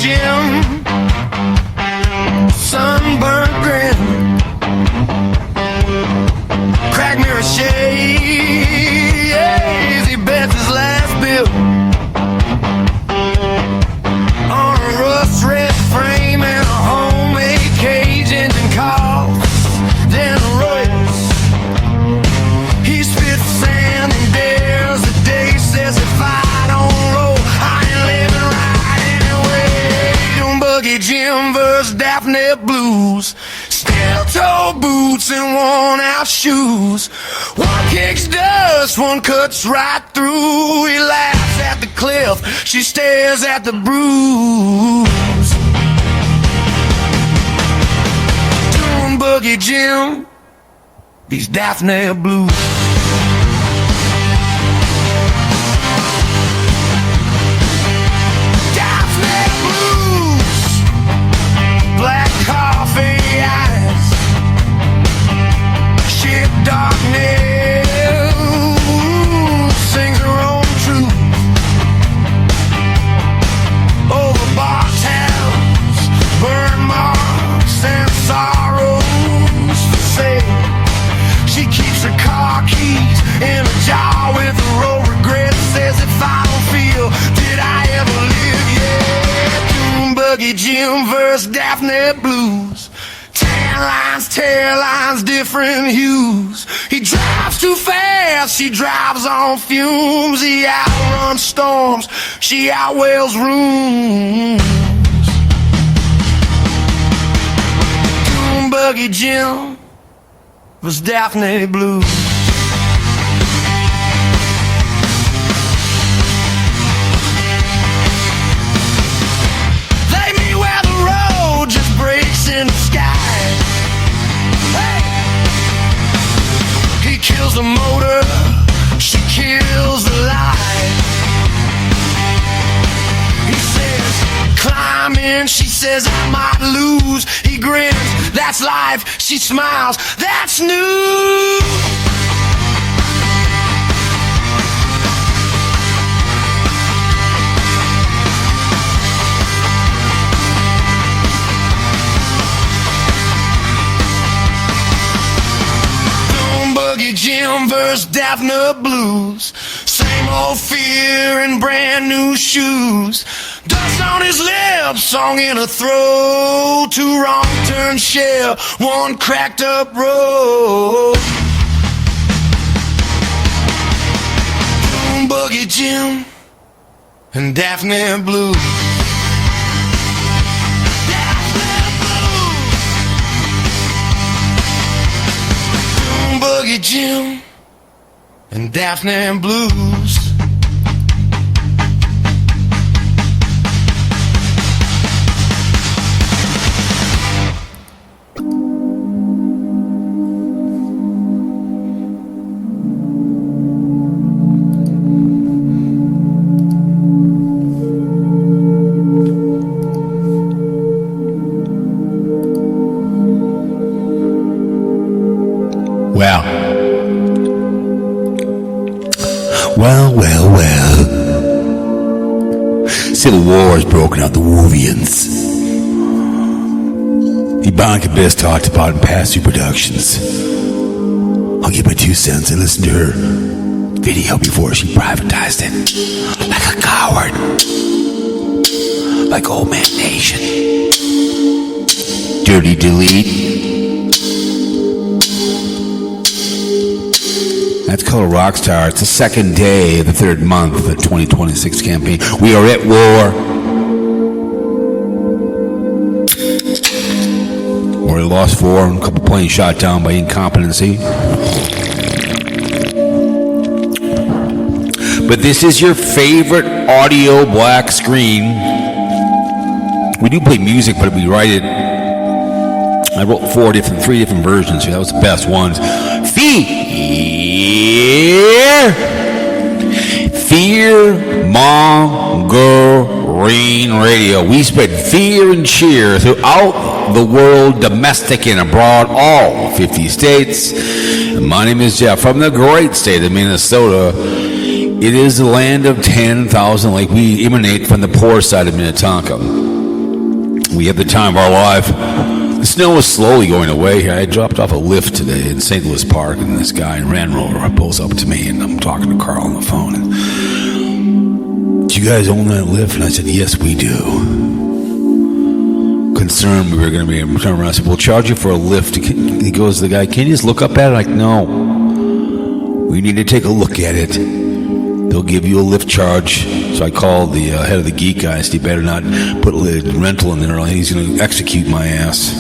Jim, sunburned grin, crack mirror shades, he bets his last bill on a rust red frame and a homemade cage engine costs then a Royce. He spits sand and dares the day, says if I don't roll I ain't living right anyway. Buggy Jim vs. Daphne blues, steel-toe boots and worn-out shoes. One kicks dust, one cuts right through. He laughs at the cliff, she stares at the bruise. Doing Buggy Jim, these Daphne blues. Daphne blues, black coffee eyes, shit dark nails, sings her own truth over bar towns, burn marks and sorrows for sale. She keeps her car keys in a jar with a roll regret. Says if I don't feel, did I ever live yet? Dune Buggy Jim vs. Daphne blues, tan lines, tear lines, different hues. He drives too fast, she drives on fumes. He outruns storms, she outwails rooms. Dune Buggy Jim was Daphne blues. They meet where the road just breaks in the sky. Hey! He kills the motor, she kills the light. He says, climb in, she says I might lose. He grins, that's life, she smiles, that's new. Dune Buggy Jim vs. Daphne blues, same old fear in brand new shoes. Dust on his lips, song in a throat, two wrong turns share one cracked up road. Dune Buggy Jim and Daphne blues. Daphne blues. Dune Buggy Jim and Daphne blues. Well. Civil War has broken out the Wolvians. Ibanka Best talked about in past two productions. I'll give my 2 cents. I listened to her video before she privatized it. Like a coward. Like Old Man Nation. Dirty delete. That's called Rockstar. It's the second day of the third month of the 2026 campaign. We are at war. We lost 4 and a couple planes shot down by incompetency. But this is your favorite audio black screen. We do play music, but we write it. I wrote 3 different versions. So that was the best ones. Fear-mongering radio. We spread fear and cheer throughout the world, domestic and abroad, all 50 states. My name is Jeff from the great state of Minnesota. It is the land of 10,000 lakes. We emanate from the poor side of Minnetonka. We have the time of our life. The snow is slowly going away. I dropped off a lift today in St. Louis Park, and this guy in Land Rover pulls up to me, and I'm talking to Carl on the phone. And, do you guys own that lift? And I said, yes, we do. Concerned we were going to be able to turn around. I said, we'll charge you for a lift. He goes to the guy, can you just look up at it? I'm like, no. We need to take a look at it. They'll give you a lift charge. So I called the head of the geek guy. I said, you better not put a rental in there, or he's going to execute my ass.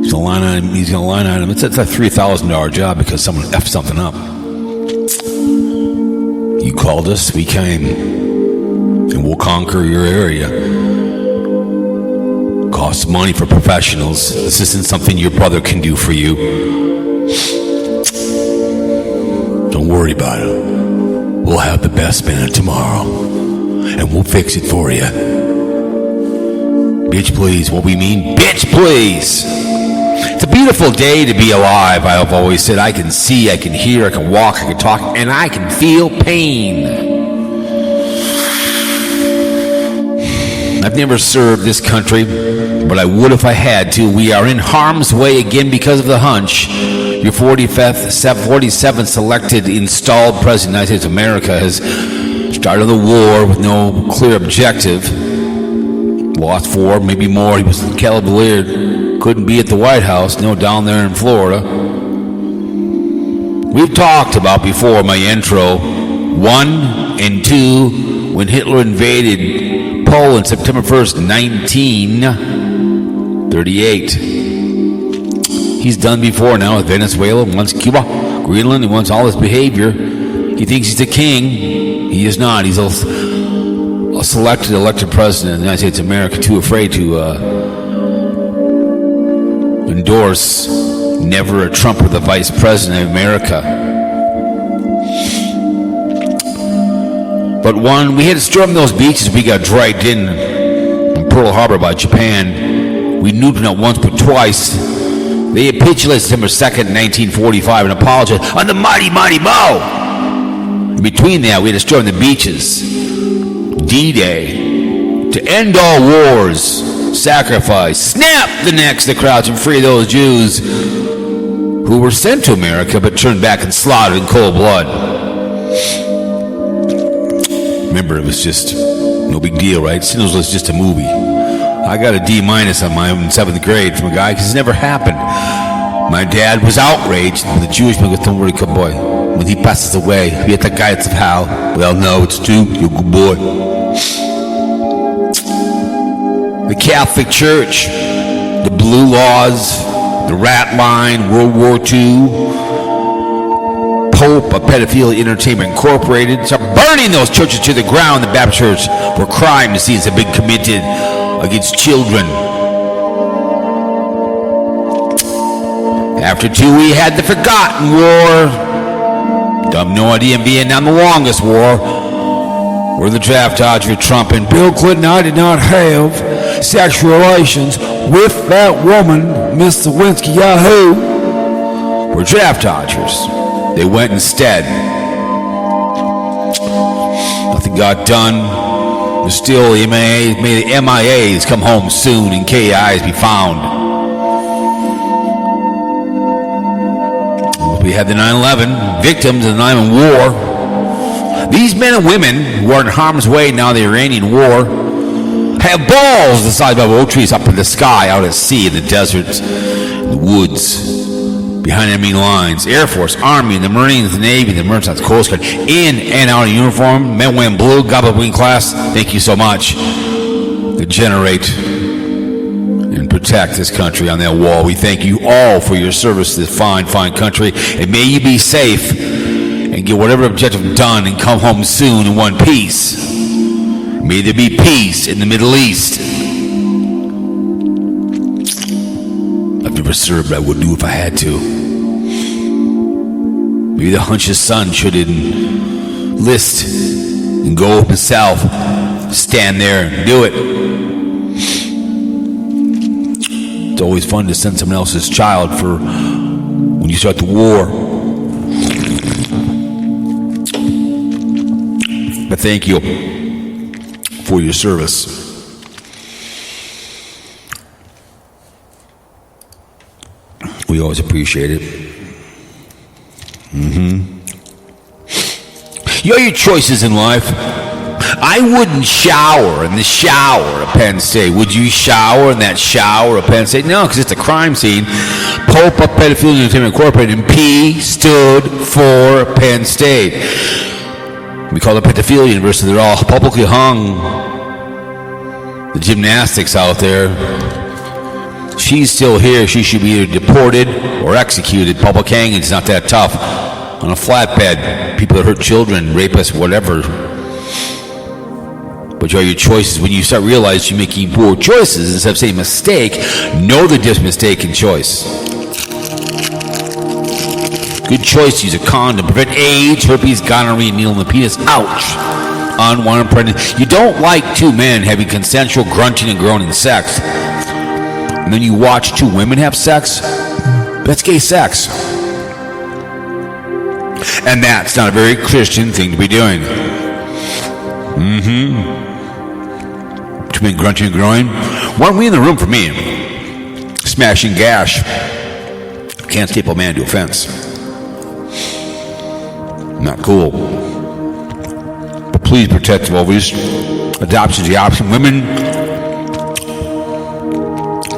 He's going to line item. It's a $3,000 job because someone effed something up. You called us, we came, and we'll conquer your area. Costs money for professionals. This isn't something your brother can do for you. Don't worry about it. We'll have the best man tomorrow, and we'll fix it for you. Bitch, please. What we mean? Bitch, please. It's a beautiful day to be alive. I've always said I can see, I can hear, I can walk, I can talk, and I can feel pain. I've never served this country, but I would if I had to. We are in harm's way again because of the hunch. Your 47th selected installed president of the United States of America has started the war with no clear objective. Lost 4, maybe more. He was cavalier. Couldn't be at the White House, down there in Florida. We've talked about before my intro 1 and 2 when Hitler invaded Poland September 1st, 1938. He's done before now with Venezuela, wants Cuba, Greenland, he wants all his behavior. He thinks he's the king. He is not. He's a elected president of the United States of America, too afraid to endorse never a Trump or the vice president of America. But we had to storm those beaches. We got dragged in Pearl Harbor by Japan. We nuked not once but twice. They capitulated September 2nd, 1945 and apologized on the mighty, mighty Mo. In between that, we had to storm the beaches. D-Day. To end all wars. Sacrifice. Snap the necks of the crowds and free those Jews who were sent to America but turned back and slaughtered in cold blood. Remember, it was just no big deal, right? Sinners was just a movie. I got a D- on my own 7th grade from a guy because it's never happened. My dad was outraged when the Jewish man goes, don't worry, good boy. When he passes away, be at the gates of hell. Well, no, it's true. You're a good boy. The Catholic Church, the Blue Laws, the Rat Line, World War II, Pope, a Pedophilia Entertainment Incorporated, start burning those churches to the ground. The Baptist Church, where crime scenes have been committed against children. After 2, we had the Forgotten War. Dumb no idea in Vietnam, the longest war. We're the draft dodger with Trump and Bill Clinton. I did not have sexual relations with that woman, Miss Lewinsky Yahoo. We're draft dodgers. They went instead. Nothing got done. There's still the MIAs. May the MIAs come home soon and KIs be found. We had the 9/11 victims of the 9/11 war. These men and women who are in harm's way now in the Iranian war have balls the size of oak trees up in the sky, out at sea, in the deserts, in the woods, behind enemy lines. Air Force, Army, the Marines, the Navy, the Merchants, Coast Guard, in and out of uniform, men wearing blue, Goblin Wing class. Thank you so much. To generate and protect this country on that wall. We thank you all for your service to this fine, fine country. And may you be safe and get whatever objective done and come home soon in one piece. May there be peace in the Middle East. I've never served, but I would do if I had to. Maybe the hunch's son should enlist and go himself, stand there and do it. It's always fun to send someone else's child for when you start the war. But thank you for your service. We always appreciate it. You have your choices in life. I wouldn't shower in the shower at Penn State. Would you shower in that shower at Penn State? No, because it's a crime scene. Pope up Pedophilia Entertainment Incorporated, and P stood for Penn State. We call it Pedophilia University. They're all publicly hung. The gymnastics out there. She's still here. She should be either deported or executed. Public hanging's not that tough. On a flatbed, people that hurt children, rapists, whatever. But you have your choices. When you start realizing you're making poor choices, instead of saying mistake, know the difference mistaken choice. Good choice to use a condom. Prevent AIDS, herpes, gonorrhea, needle in the penis. Ouch. Unwanted pregnancy. You don't like two men having consensual grunting and groaning sex. And then you watch two women have sex. That's gay sex. And that's not a very Christian thing to be doing. Two men grunting and groaning. Why aren't we in the room for me? Smashing gash. Can't staple a man to a fence. Not cool. But please protect vulvas. Adoption's the option. Women,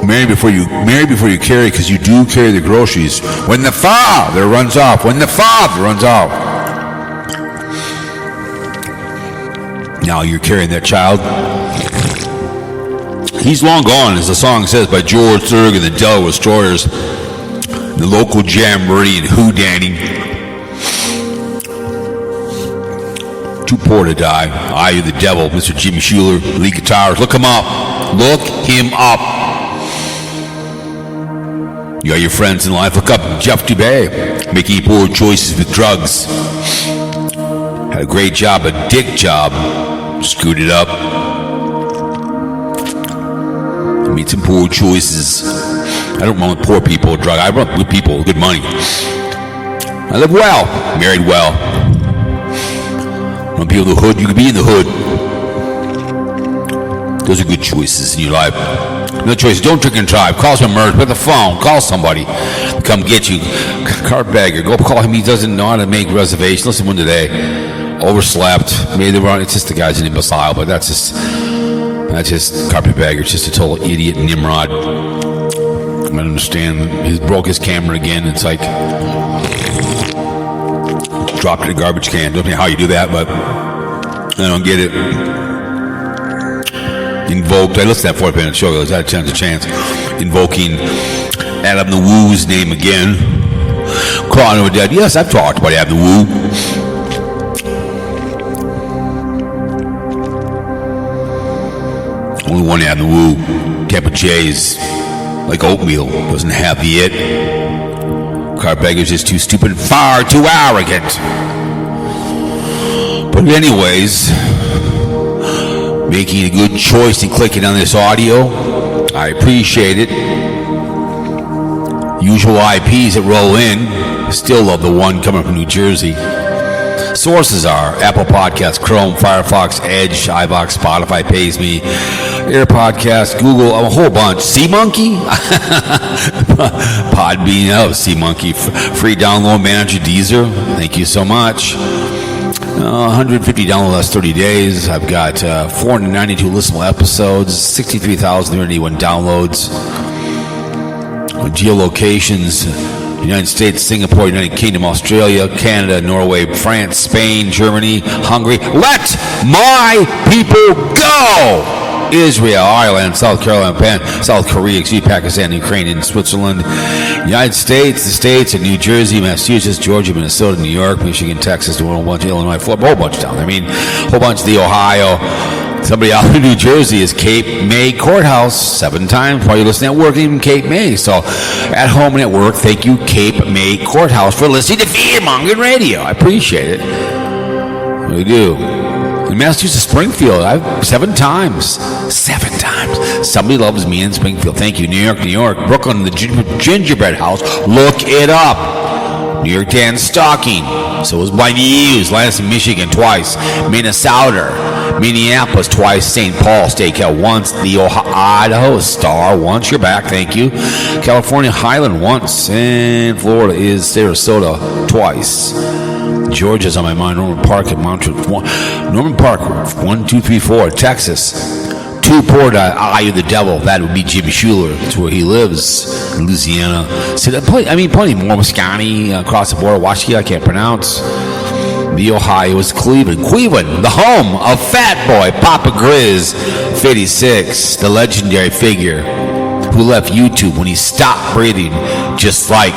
marry before you carry, because you do carry the groceries. When the father runs off. Now you're carrying that child. He's long gone, as the song says, by George Thurgood and the Delaware Destroyers. The local jamboree and hoodanning. Too poor to die. I, you the devil, Mr. Jimmy Schuler, lead guitarist. Look him up. You got your friends in life. Look up Jeff Dubay, making poor choices with drugs. Had a great job, a dick job. Screwed it up. Made some poor choices. I don't run with poor people or drug. I run with people with good money. I live well, married well. Run people in the hood. You can be in the hood. Those are good choices in your life. No choice. Don't drink and drive. Call some merge. Pick the phone. Call somebody. Come get you. Cartbagger. Go call him. He doesn't know how to make reservations. Listen to one today. Overslept. Maybe they were. It's just the guy's an imbecile, but that's just carpetbagger. It's just a total idiot Nimrod. I don't understand. He broke his camera again. It's like dropped it in a garbage can. Don't know how you do that, but I don't get it. Invoked. I listened to that 4-minute show. I had a chance. Invoking Adam the Woo's name again. Crawling over dead. Yes, I've talked about Adam the Woo. Only one Adam the Woo. Tampa Jay's like oatmeal. Doesn't have the it. Cartbagger's just too stupid and far too arrogant. But anyways, making a good choice and clicking on this audio. I appreciate it. Usual IPs that roll in. Still love the one coming from New Jersey. Sources are Apple Podcasts, Chrome, Firefox, Edge, iVox, Spotify pays me, Air Podcast, Google, a whole bunch. Sea Monkey? Podbean, Sea Monkey. Free download manager, Deezer. Thank you so much. 150 download last 30 days. I've got 492 listenable episodes, 63,381 downloads. Geolocations: United States, Singapore, United Kingdom, Australia, Canada, Norway, France, Spain, Germany, Hungary. Let my people go! Israel, Ireland, South Carolina, South Korea, Pakistan, Ukraine, and Switzerland. United States, the states of New Jersey, Massachusetts, Georgia, Minnesota, New York, Michigan, Texas, a whole bunch of Illinois, Florida, a whole bunch down there. I mean, a whole bunch of the Ohio. Somebody out in New Jersey is Cape May Courthouse 7 times while you're listening at work, even Cape May. So at home and at work, thank you, Cape May Courthouse, for listening to Fearmonger Radio. I appreciate it. I really do. In Massachusetts, Springfield, 7 times. 7 times. Somebody loves me in Springfield. Thank you. New York. Brooklyn, the Gingerbread House. Look it up. New York Dan Stocking. So was BlindViews, Lansing, Michigan twice, Minnesota, Minneapolis twice, St. Paul, SteakOut once, the Idaho Star once. You're back, thank you. California Highland once, and Florida is Sarasota twice. Georgia's on my mind. Norman Park at Montreal. Norman Park 1, 2, 3, 4. Texas. 2 Port Eye of the Devil. That would be Jimmy Schuler. That's where he lives in Louisiana. So plenty more. Wisconsin across the border. Washington, I can't pronounce. The Ohio is Cleveland, the home of Fat Boy Papa Grizz 56, the legendary figure who left YouTube when he stopped breathing, just like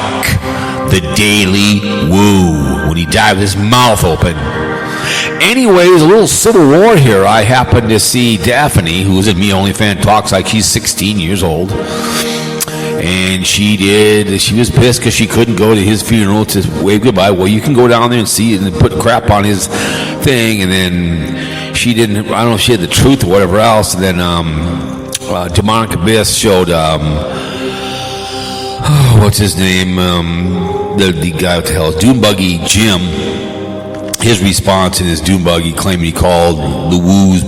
the Daily Woo when he died with his mouth open. Anyways, a little civil war here. I happened to see Daphne, who's a Me Only fan, talks like she's 16 years old. And she was pissed because she couldn't go to his funeral to wave goodbye. Well, you can go down there and see it and put crap on his thing. And then she didn't, I don't know if she had the truth or whatever else. And then Demonic Abyss showed, what's his name? The guy, what the hell, Dune Buggy Jim. His response in his Dune Buggy claiming he called the Woo's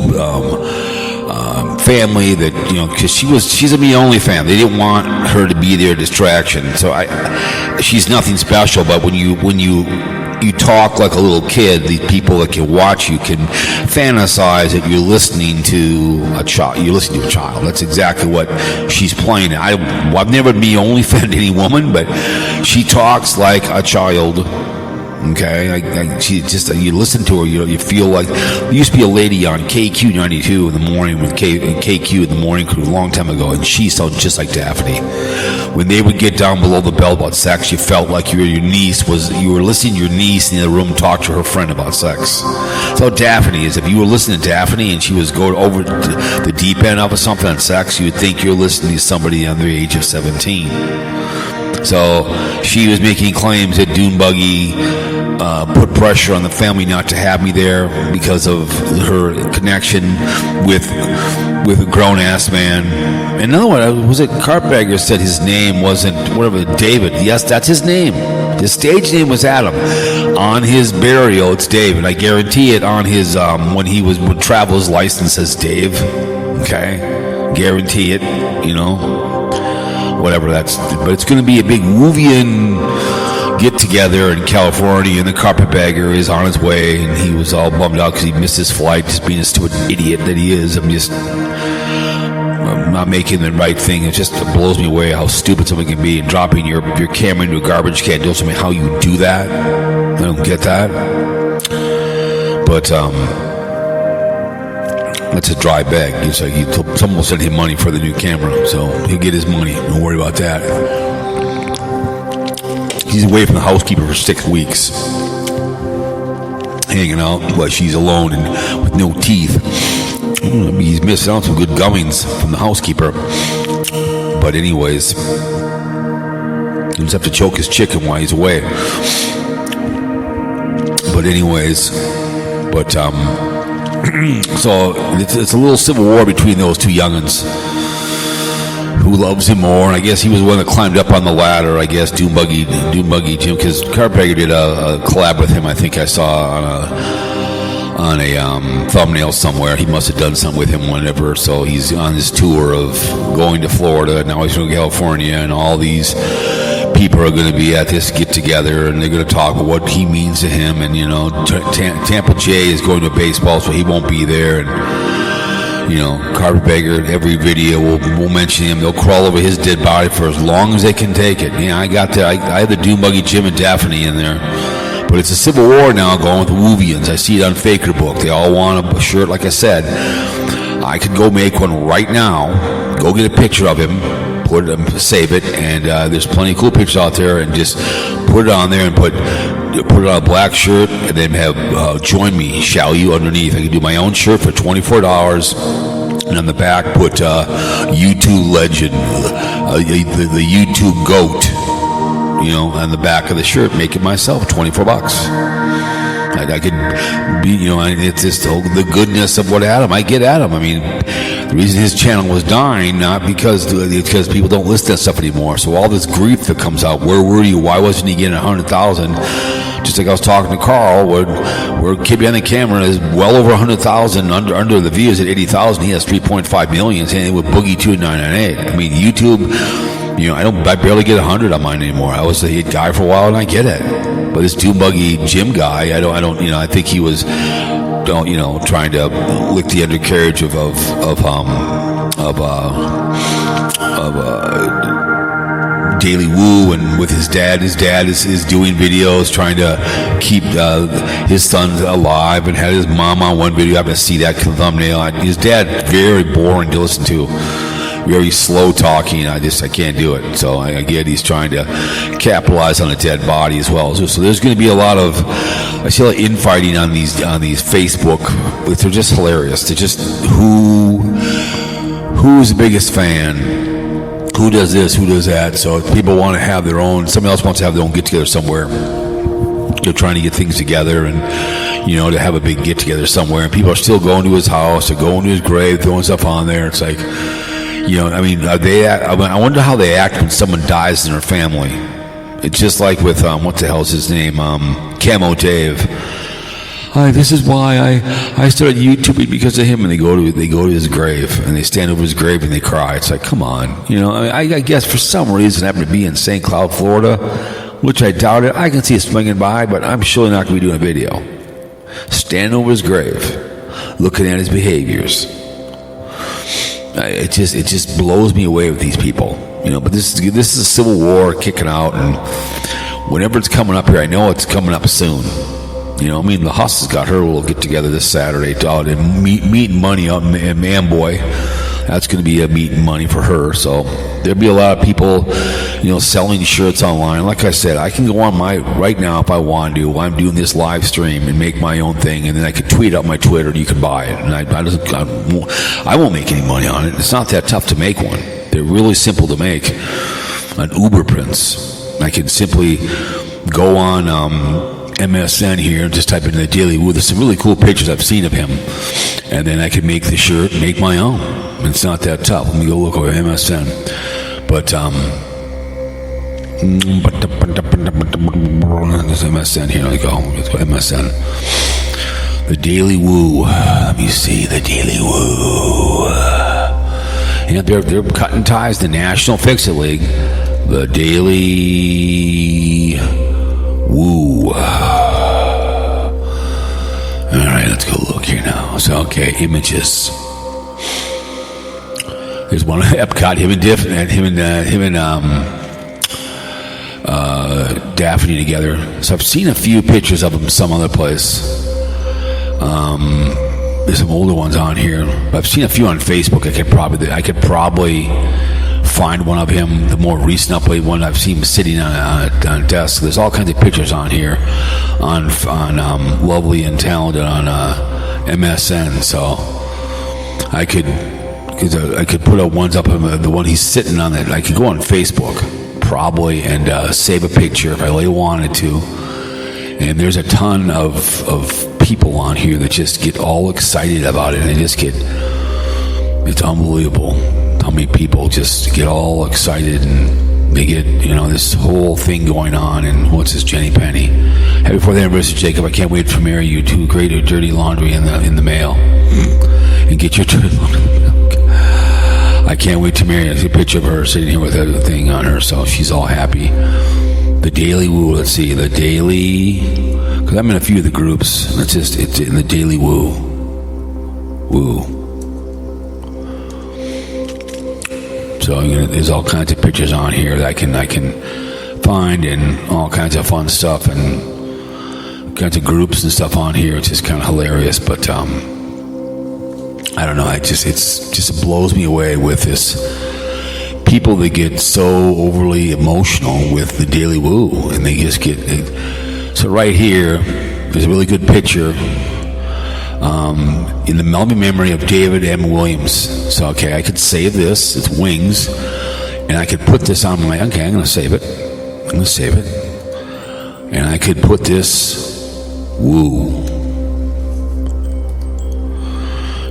family that, because she's a Me Only fan. They didn't want her to be their distraction. So she's nothing special. But when you talk like a little kid, the people that can watch you can fantasize that you're listening to a child. You're listening to a child. That's exactly what she's playing. I've never Me Only fan any woman, but she talks like a child. Okay, she just, you listen to her, you feel like there used to be a lady on KQ 92 in the morning with KQ in the morning crew a long time ago, and she sounded just like Daphne. When they would get down below the belt about sex, you felt like you were listening to your niece in the other room talk to her friend about sex. So Daphne is, if you were listening to Daphne and she was going over the deep end of something on sex, you would think you're listening to somebody under the age of 17. So she was making claims that Dune Buggy put pressure on the family not to have me there because of her connection with a grown-ass man. And another one, was it Carpetbagger said his name wasn't, whatever, David. Yes, that's his name. His stage name was Adam. On his burial, it's David. I guarantee it on his, when he would travel, his license says Dave. Okay? Guarantee it, whatever that's, but it's going to be a big Woovian get-together in California, and the Carpetbagger is on his way, and he was all bummed out because he missed his flight, just being a stupid idiot that he is. I'm not making the right thing. It just blows me away how stupid someone can be, and dropping your camera into a garbage can. Don't tell me how you do that. I don't get that. But that's a dry bag. It's like someone will send him money for the new camera, so he'll get his money. Don't worry about that. He's away from the housekeeper for 6 weeks, hanging out while she's alone and with no teeth. He's missing out some good gummings from the housekeeper. But anyways, he'll just have to choke his chicken while he's away. So it's a little civil war between those two young'uns. Who loves him more? And I guess he was the one that climbed up on the ladder. I guess Dune Buggy Jim, because Carpetbagger did a collab with him. I think I saw on a thumbnail somewhere. He must have done something with him whenever. So he's on this tour of going to Florida. Now he's going to California, and all these people are going to be at this get together, and they're going to talk about what he means to him. And Tampa J is going to baseball, so he won't be there. And Carpetbagger, every video will mention him. They'll crawl over his dead body for as long as they can take it. Yeah, I had the Dune Buggy Jim and Daphne in there. But it's a civil war now going with the Woovians. I see it on Faker Book. They all want a shirt, like I said. I could go make one right now, go get a picture of him, save it, and there's plenty of cool pictures out there, and just put it on there and put it on a black shirt, and then have join me, shall you, underneath. I can do my own shirt for $24, and on the back put YouTube legend, the YouTube goat, on the back of the shirt. Make it myself, $24. I could be, it's just the goodness of what Adam. I get Adam. I mean, the reason his channel was dying, not because people don't listen to that stuff anymore. So all this grief that comes out, where were you? Why wasn't he getting 100,000? Just like I was talking to Carl, where Kid Behind the Camera is well over 100,000 under the views at 80,000. He has 3.5 million. Same with Buggy 2998. I mean, YouTube, I barely get 100 on mine anymore. I was a hit guy for a while, and I get it. But this Dune Buggy Jim guy, I think he was, trying to lick the undercarriage of Daily Woo, and with his dad is doing videos trying to keep his son alive, and had his mom on one video. I happen to see that thumbnail. His dad, very boring to listen to, very slow talking. I can't do it. So I get he's trying to capitalize on a dead body as well. So there's going to be I see a lot of infighting on these Facebook. They're just hilarious. They're just who's the biggest fan, who does this, who does that. So people want to have their own, somebody else wants to have their own get together somewhere. They're trying to get things together, and to have a big get together somewhere, and people are still going to his house or going to his grave, throwing stuff on there. It's like, I wonder how they act when someone dies in their family. It's just like with what the hell is his name, Camo Dave. Hi, this is why I started YouTubing, because of him. And they go to his grave, and they stand over his grave and they cry. It's like, come on, I guess for some reason I happen to be in St. Cloud, Florida, which I doubt it. I can see it swinging by, but I'm surely not going to be doing a video. Stand over his grave, looking at his behaviors. It just blows me away with these people, But this is a civil war kicking out, and whenever it's coming up here, I know it's coming up soon. The Huss has got her little get together this Saturday out and meet money out in Amboy. That's going to be a meet and money for her. So there'll be a lot of people, selling shirts online. Like I said, I can go on right now if I want to. I'm doing this live stream and make my own thing, and then I can tweet out my Twitter, and you can buy it. And I won't make any money on it. It's not that tough to make one. They're really simple to make. An Uber Prince. I can simply go on MSN here and just type in the Daily Woo. There's some really cool pictures I've seen of him, and then I can make the shirt, make my own. It's not that tough. Let me go look over MSN. But there's MSN here. Let's go MSN. The Daily Woo. Let me see the Daily Woo. They're cutting ties to National Fix-It League. The Daily Woo. All right, let's go look here now. So, okay, images. There's one of Epcot, him and Daphne together. So I've seen a few pictures of him some other place. There's some older ones on here. But I've seen a few on Facebook. I could probably find one of him, the more recent uploaded one. I've seen him sitting on a desk. There's all kinds of pictures on here, on Lovely and Talented on MSN. So I could put up ones up of the one he's sitting on. That I could go on Facebook probably and save a picture if I really wanted to. And there's a ton of people on here that just get all excited about it, and it's unbelievable how many people just get all excited, and they get, this whole thing going on. And what's this, Jenny Penny? Happy 4th anniversary, Jacob. I can't wait to marry you. 2 great dirty laundry in the mail. And get your dirty laundry. I can't wait to marry you. I see a picture of her sitting here with that thing on her, so she's all happy. The Daily Woo. Let's see. The Daily... Because I'm in a few of the groups. It's in the Daily Woo. Woo. So there's all kinds of pictures on here that I can find, and all kinds of fun stuff, and kinds of groups and stuff on here. It's just kind of hilarious, but I don't know. It just blows me away with this people that get so overly emotional with the Daily Woo, and they just get. So right here, there's a really good picture. In the loving memory of David M. Williams. So, okay, I could save this. It's wings. And I could put this on my... Okay, I'm going to save it. And I could put this... Woo.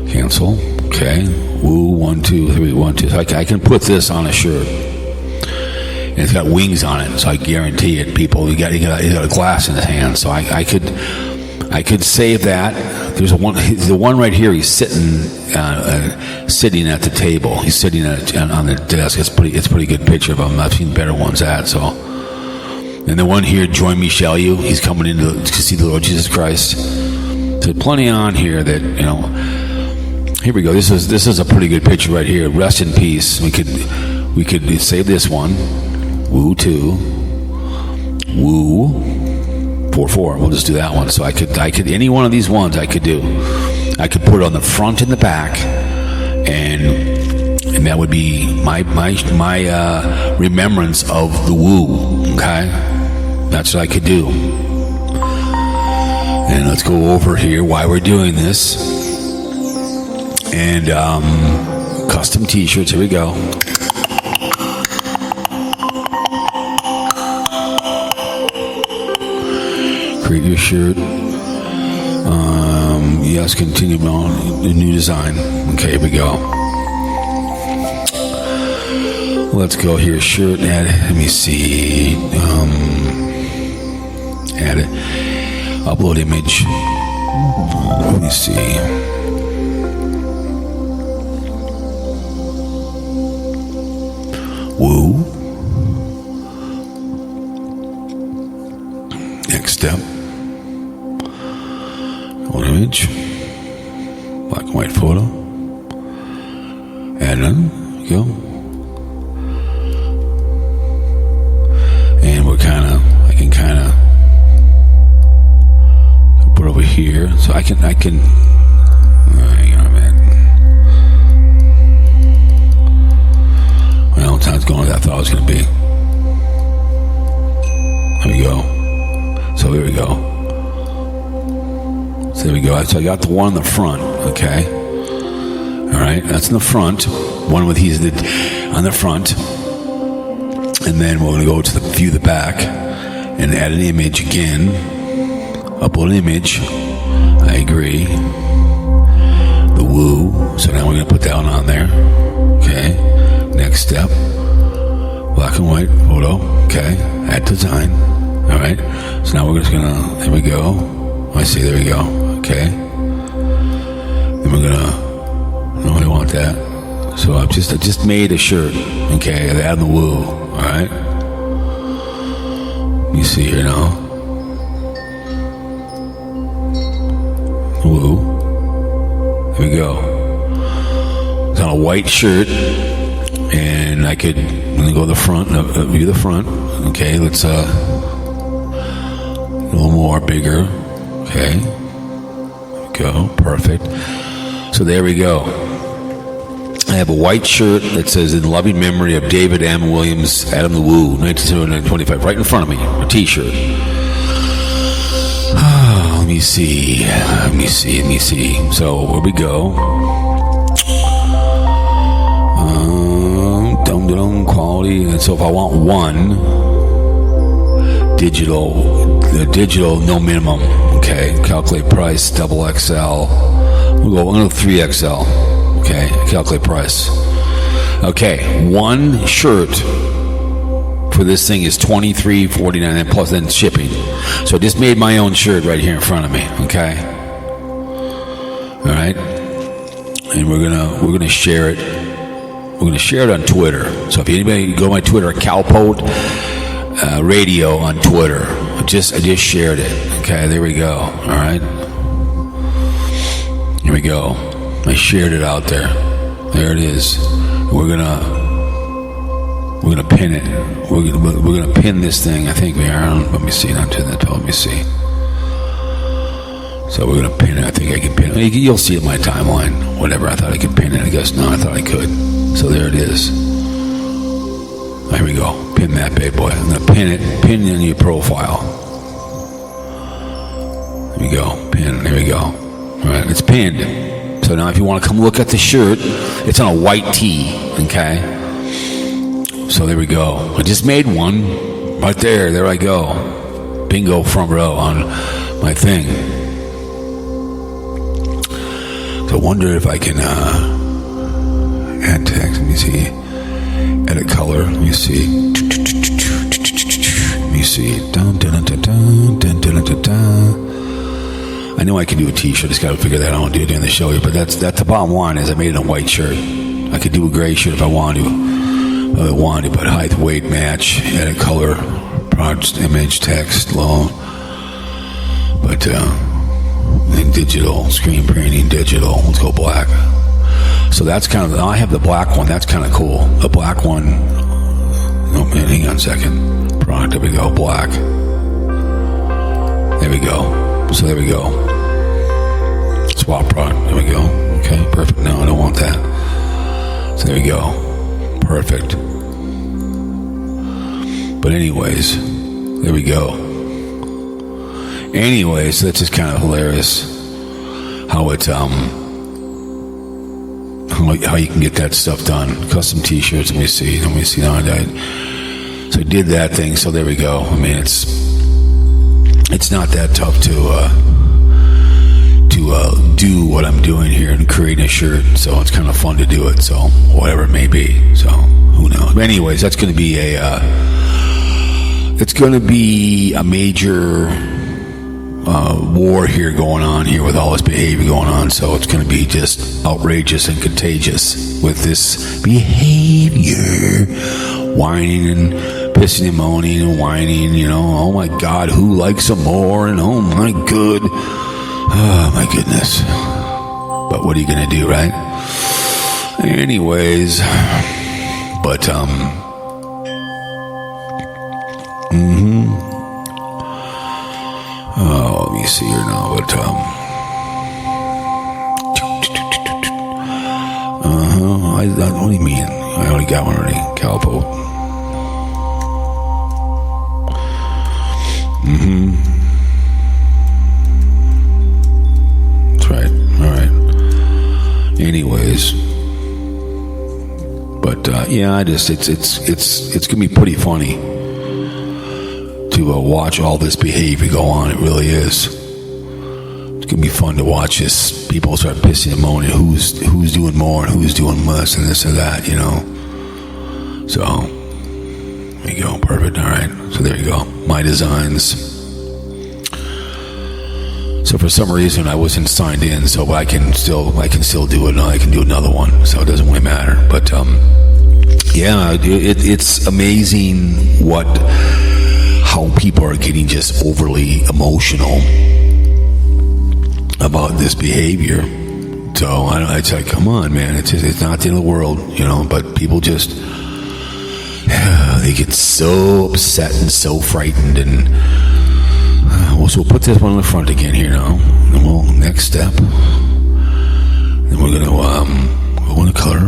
Cancel. Okay. Woo, 1, 2, 3, 1, 2. So I can put this on a shirt. and it's got wings on it. So I guarantee it, people. He got a glass in his hand, so I could save that. There's the one right here. He's sitting at the table. He's sitting on the desk. It's pretty good picture of him. I've seen better ones so. And the one here, join me, shall you? He's coming in to see the Lord Jesus Christ. So plenty on here that Here we go. This is a pretty good picture right here. Rest in peace. We could save this one. Woo 2. Woo 4. We'll just do that one. So I could any one of these ones I could do. I could put it on the front and the back, and that would be my remembrance of the woo. Okay, that's what I could do. And let's go over here why we're doing this. And custom t-shirts. Here we go. Create your shirt. Yes, continue on the new design. Okay, here we go. Let's go here. Shirt. Add. Let me see. Add it. Upload image. Let me see. Woo. Next step. One image. Black and white photo. Add it. Go. And I can kind of put over here. So I can hang on a minute. Well, time's going as I thought it was going to be. There we go. So here we go. So there we go. So I got the one in the front. Okay. All right. That's in the front. One with he's on the front. And then we're going to go to view the back and add an image again. Upload an image. I agree. The woo. So now we're going to put that one on there. Okay. Next step. Black and white photo. Okay. Add design. All right. So now we're just going to, there we go. I see. There we go. Okay. Then we're going to, no, I don't want that. So I just made a shirt. Okay. Add the woo. All right. You see here now. Woo. Here we go. It's on a white shirt, and I'm gonna go to the front. View the front. Okay. Let's a little more bigger. Okay. There we go. Perfect. So there we go. I have a white shirt that says "In loving memory of David M. Williams, Adam the Woo, 1925," right in front of me. A T-shirt. Let me see. So where we go? Quality. And so if I want one digital no minimum. Okay. Calculate price. Double XL. We'll go 3XL. Okay, calculate price. Okay, one shirt for this thing is $23.49, and plus then shipping. So I just made my own shirt right here in front of me. Okay, all right, and we're gonna share it. We're gonna share it on Twitter. So if anybody go to my Twitter, Cowpote Radio on Twitter. I just shared it. Okay, there we go. All right, here we go. I shared it out there. There it is. We're gonna pin it. We're gonna pin this thing. I think we are. Let me see. Not to that. Let me see. So we're gonna pin it. I think I can pin it. You'll see it in my timeline. Whatever. I thought I could pin it. I guess no. I thought I could. So there it is. There we go. Pin that bad boy. I'm gonna pin it. Pin in your profile. There we go. Pin. There we go. All right. It's pinned. So now if you want to come look at the shirt, it's on a white tee, okay? So there we go. I just made one right there. There I go. Bingo, front row on my thing. So I wonder if I can add text. Let me see. Edit color. Let me see. me see. Dun, dun, dun, dun, dun, dun, dun, dun. I know I can do a t-shirt. Just got to figure that out and do it during the show here. But that's the bottom line is I made it a white shirt. I could do a gray shirt if I wanted to. But height, weight, match, edit color, product, image, text, low. But in digital, screen printing, digital. Let's go black. So that's kind of, I have the black one. That's kind of cool. The black one. Oh man, hang on a second. Product, there we go. Black. There we go. So there we go. Swap product. There we go. Okay, perfect. No, I don't want that. So there we go. Perfect. But anyways, there we go. Anyways, that's just kind of hilarious how it's how you can get that stuff done. Custom t-shirts. Let me see. No, so I did that thing. So there we go. I mean, it's not that tough to do what I'm doing here and create a shirt. So it's kind of fun to do it. So whatever it may be. So who knows? But anyways, that's going to be a major war here going on here with all this behavior going on. So it's going to be just outrageous and contagious with this behavior, whining and pissing and moaning and whining, oh my God, who likes some more? And oh my goodness. But what are you going to do, right? Anyways, but, oh, let me see here now, but, what do you mean? I already got one already, Cowpote. That's right. All right. Anyways, but yeah, it's gonna be pretty funny to watch all this behavior go on. It really is. It's gonna be fun to watch this. People start pissing and moaning. Who's doing more and who's doing less and this or that. So there you go. Perfect. All right. So there you go. My designs. So for some reason I wasn't signed in, so I can still do it. I can do another one, so it doesn't really matter. But yeah, it's amazing how people are getting just overly emotional about this behavior. So it's like, come on, man, it's not the end of the world, But people just they get so upset and so frightened and. So we'll put this one in the front again here now. And we'll next step. Then we're gonna go in the color.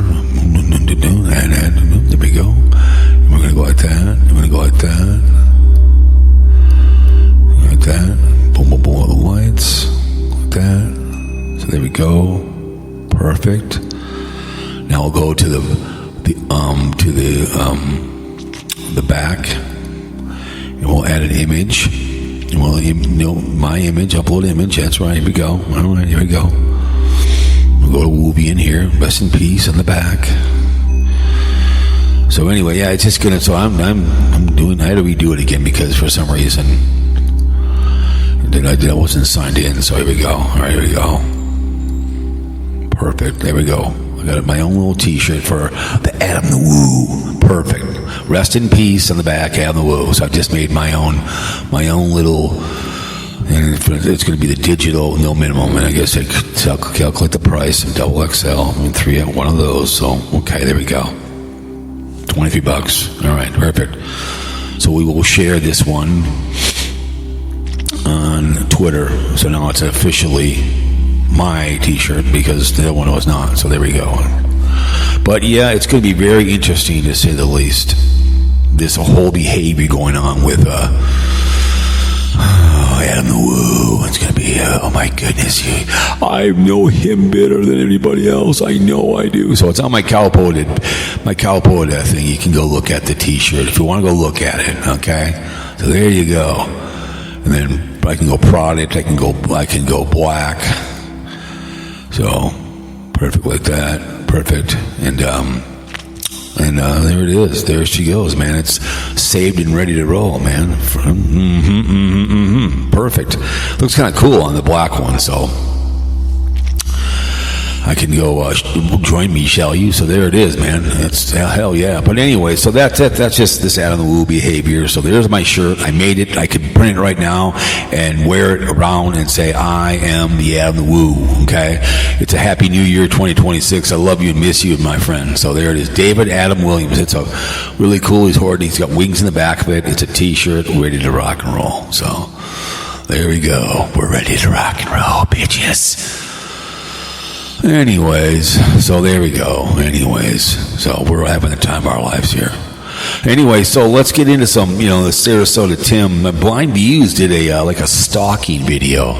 There we go. And we're gonna go like that. And we're gonna go like that. Like that. Boom, boom, boom. All the lights. Like that. So there we go. Perfect. Now we'll go to the back, and we'll add an image. Well, my image, upload image. That's right. Here we go. All right, here we go. We'll go to Wooby in here. Rest in peace on the back. So anyway, yeah, it's just gonna. So I'm doing. I had to redo it again because for some reason I wasn't signed in. So here we go. All right, here we go. Perfect. There we go. I got my own little T-shirt for the Adam the Woo. Perfect. Rest in peace on the back, Adam the Woo. So I've just made my own little, and it's going to be the digital, no minimum. And I guess I calculate the price of double XL. One of those. So okay, there we go. $23. All right, perfect. So we will share this one on Twitter. So now it's officially my T-shirt because the other one was not. So there we go. But yeah, it's going to be very interesting to say the least. This whole behavior going on with Adam the Woo. It's going to be, oh my goodness, I know him better than anybody else. I know I do. So it's on my Cowpote thing. You can go look at the T-shirt if you want to go look at it. Okay, so there you go. And then I can go product. I can go black. So perfect like that. Perfect. And And there it is. There she goes, man. It's saved and ready to roll, man. Perfect. Looks kind of cool on the black one, so I can go join me, shall you? So there it is, man. That's hell yeah. But anyway, so that's it. That's just this Adam the Woo behavior. So there's my shirt. I made it. I could print it right now and wear it around and say, I am the Adam the Woo. Okay? It's a happy new year 2026. I love you and miss you, my friend. So there it is. David Adam Williams. It's a really cool. He's got wings in the back of it. It's a t-shirt ready to rock and roll. So there we go. We're ready to rock and roll, bitches. Anyways, so there we go. So we're having the time of our lives here. Anyway, so let's get into some, the Sarasota Tim. BlindViews did a like a stalking video.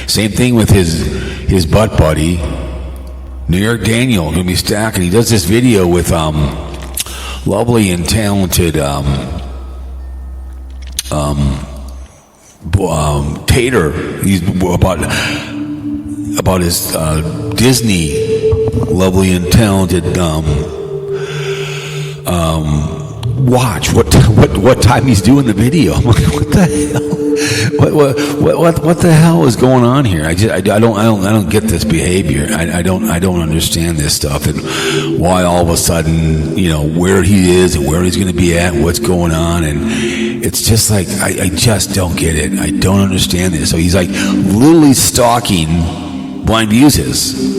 Same thing with his butt buddy, New York Daniel, gonna be stacking. He does this video with lovely and talented Tater. He's about his Disney lovely and talented watch what time he's doing the video. I'm like, what the hell? What the hell is going on here? I don't get this behavior. I don't understand this stuff and why all of a sudden where he is and where he's going to be at and what's going on, and it's just like I just don't get it. I don't understand this. So he's like literally stalking BlindViews is.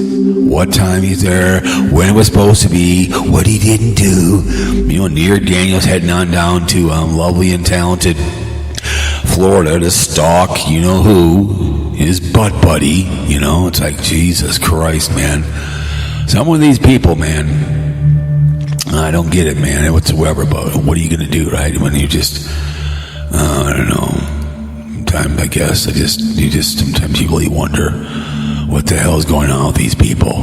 What time he's there, when it was supposed to be, what he didn't do. New York Daniel's heading on down to lovely and talented Florida to stalk who, his butt buddy. It's like, Jesus Christ, man. Some of these people, man, I don't get it, man, whatsoever. But what are you going to do, right? When you just, I don't know. Sometimes, I guess, sometimes you really wonder what the hell is going on with these people.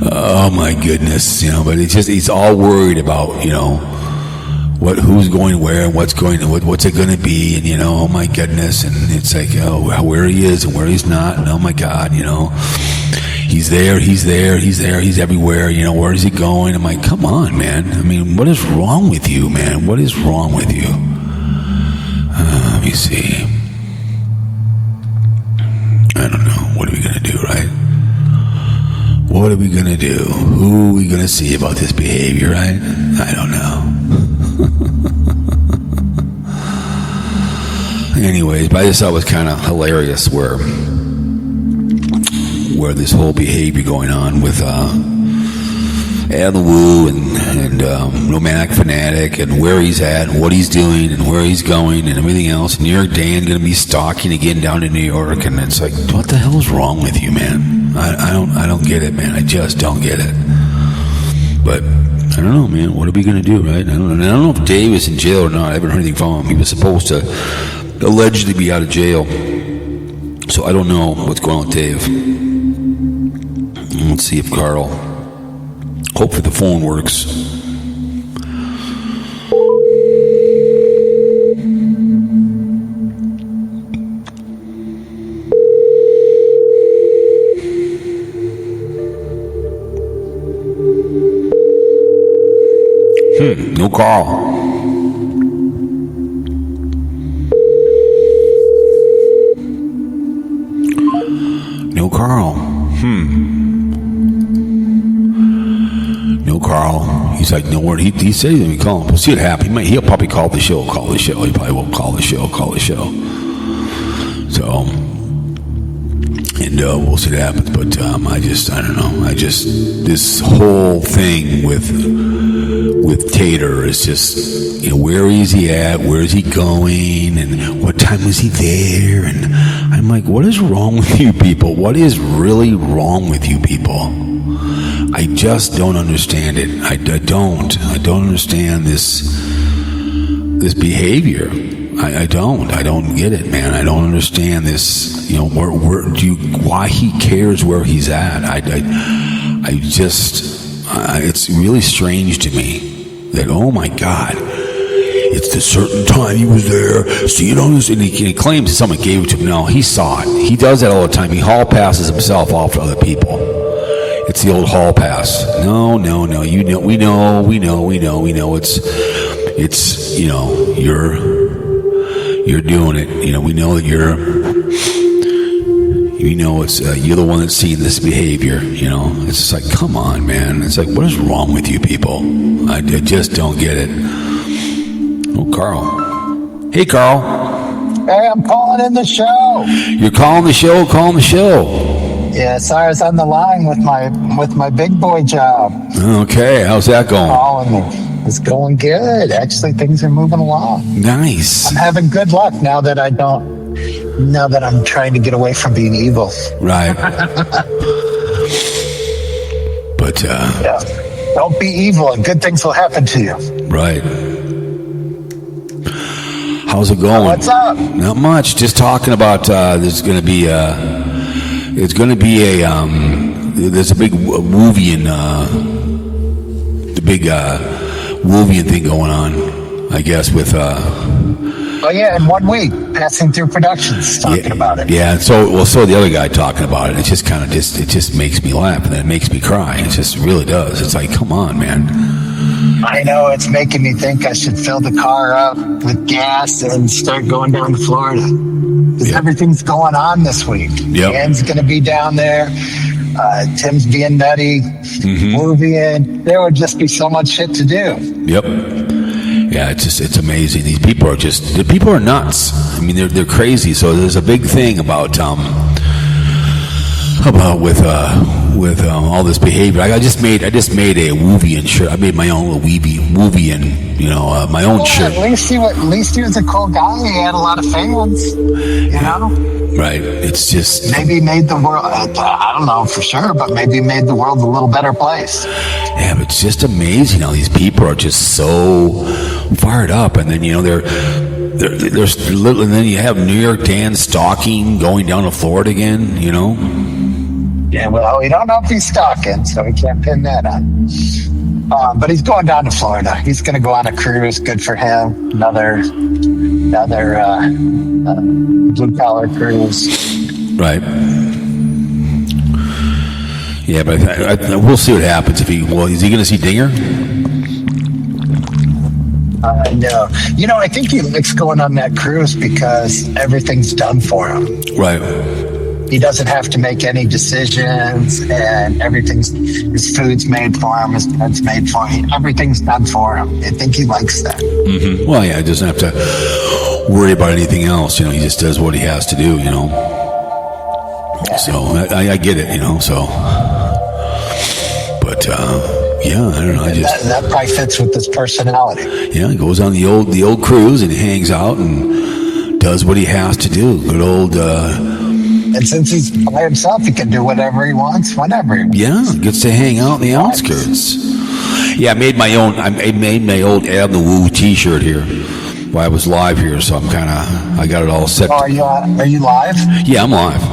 Oh my goodness, but he's all worried about, who's going where and what's it going to be, and oh my goodness, and it's like, where he is and where he's not, and oh my God, he's there, he's everywhere, where is he going? I'm like, come on, man. I mean, what is wrong with you, man? What is wrong with you? Let me see. I don't know. What are we going to do, right? What are we going to do? Who are we going to see about this behavior, right? I don't know. Anyways, but I just thought it was kind of hilarious where this whole behavior going on with Adam the Woo and Romantic Fanatic and where he's at and what he's doing and where he's going and everything else. New York Dan going to be stalking again down to New York, and it's like, what the hell is wrong with you, man? I don't get it, man. I just don't get it. But I don't know, man. What are we going to do, right? I don't know if Dave is in jail or not. I haven't heard anything from him. He was supposed to allegedly be out of jail, so I don't know what's going on with Dave. Let's see if Carl. Hopefully the phone works. No Carl. No Carl. No Carl. He's like, no word. He said he's going to call him. We'll see what happens. He'll probably call the show. He probably won't call the show. So, and we'll see what happens. But I don't know. This whole thing with Tater is just, where is he at? Where is he going? And what time was he there? And I'm like, what is wrong with you people? What is really wrong with you people? I just don't understand it. I don't understand this behavior. I don't get it, man. I don't understand this. Why he cares where he's at. It's really strange to me that, oh my God, it's the certain time he was there. See it on this, and he claims someone gave it to him. No, he saw it. He does that all the time. He hall passes himself off to other people. it's the old hall pass. No. You know, we know. It's you know, you're doing it. You know, we know that you're the one that's seeing this behavior. You know, it's just like, come on, man. It's like, what is wrong with you people? I just don't get it. Oh, Carl. Hey, Carl. Hey, I'm calling in the show. You're calling the show. Yeah, sorry, I was on the line with my big boy job. Okay, how's that going? Calling me. It's going good. Actually, things are moving along. Nice. I'm having good luck now that I'm trying to get away from being evil. Right. But Yeah. Don't be evil and good things will happen to you. right. How's it going? What's up? Not much. Just talking about there's going to be there's a big Wovian the big Wovian thing going on, I guess, with Oh yeah, in 1 week, Passing Through Productions talking about it. Yeah, so the other guy talking about it. It just kind of it just makes me laugh and then it makes me cry. It just really does. It's like, come on, man. I know, it's making me think I should fill the car up with gas and start going down to Florida. Because everything's going on this week. Yep. Dan's going to be down there. Tim's being nutty. Moving. There would just be so much shit to do. Yep. Yeah, it's amazing. These people are nuts. I mean, they're crazy. So there's a big thing about all this behavior. I just made a Wovian shirt. I made my own little Wovian, my own shirt. At least he was a cool guy. He had a lot of fans. You know. Right. It's just maybe made the world. I don't know for sure, but maybe made the world a little better place. Yeah, but it's just amazing how these people are just so fired up, and then there's little, and then you have New York Dan stalking, going down to Florida again. Yeah, well, we don't know if he's stalking, so we can't pin that on. But he's going down to Florida. He's going to go on a cruise. Good for him. Another blue collar cruise. Right. Yeah, but we'll see what happens if is he going to see Dinger? No. I think he likes going on that cruise because everything's done for him. Right. He doesn't have to make any decisions, and his food's made for him, his bed's made for him. Everything's done for him. I think he likes that. Mm-hmm. Well, yeah, he doesn't have to worry about anything else. He just does what he has to do. Yeah. So I get it. So. But yeah, I don't know. That probably fits with his personality. Yeah, he goes on the old cruise and he hangs out and does what he has to do. Good old. And since he's by himself, he can do whatever he wants, whenever he wants. Yeah, gets to hang out in the outskirts. Yeah, I made my old Adam the Woo T-shirt here. Well, I was live here, so I got it all set. Oh, are you live? Yeah, I'm live.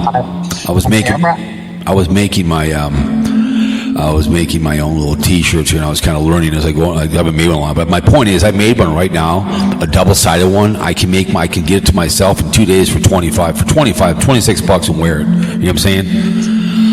I was making my own little T-shirts here, and I was kind of learning as I go. I haven't made one a lot, but my point is, I made one right now, a double-sided one. I can get it to myself in 2 days for $26 and wear it. You know what I'm saying?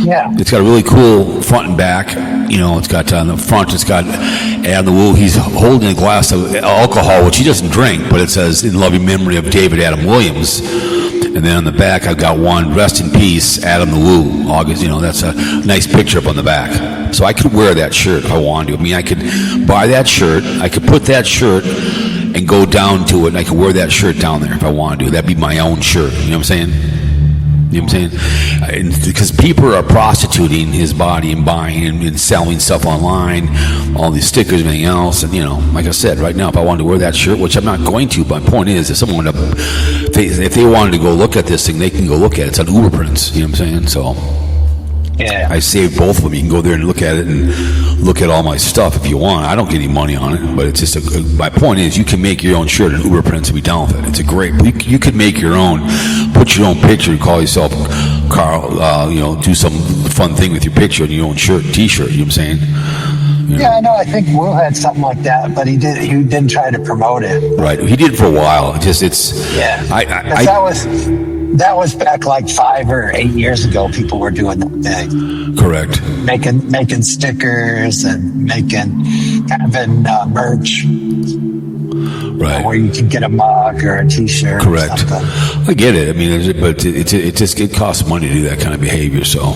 Yeah. It's got a really cool front and back. It's got on the front. It's got Adam the Woo. He's holding a glass of alcohol, which he doesn't drink, but it says "In loving memory of David Adam Williams." And then on the back, I've got one, "Rest in peace, Adam the Woo." August, that's a nice picture up on the back. So I could wear that shirt if I wanted to. I mean, I could buy that shirt. I could put that shirt and go down to it, and I could wear that shirt down there if I wanted to. That'd be my own shirt. You know what I'm saying? Because people are prostituting his body and buying and selling stuff online, all these stickers and everything else. And, like I said, right now, if I wanted to wear that shirt, which I'm not going to, but my point is, if someone if they wanted to go look at this thing, they can go look at it. It's on Uber Prints. You know what I'm saying? So yeah, I saved both of them. You can go there and look at it and look at all my stuff if you want. I don't get any money on it, but it's just my point is, you can make your own shirt in Uber Prints and be down with it. It's a great. You could make your own, put your own picture, call yourself Carl. Do some fun thing with your picture and your own T-shirt. You know what I'm saying? Yeah, I know. I think Will had something like that, but he didn't try to promote it. Right, he did for a while. That was back like 5 or 8 years ago. People were doing that thing. Correct. Making stickers and having merch. Right. Where you can get a mug or a T-shirt. Correct. Or something. I get it. I mean, but it costs money to do that kind of behavior. So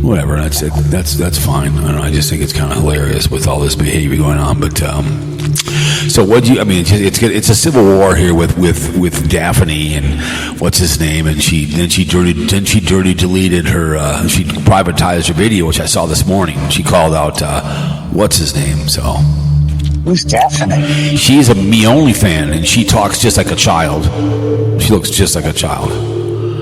whatever. That's it. That's fine. I don't know. I just think it's kind of hilarious with all this behavior going on. But so what do you? I mean, it's a civil war here with Daphne and what's his name, and she dirty deleted her. She privatized her video, which I saw this morning. She called out what's his name. So. Who's Daphne? She's a Me Only fan, and she talks just like a child. She looks just like a child.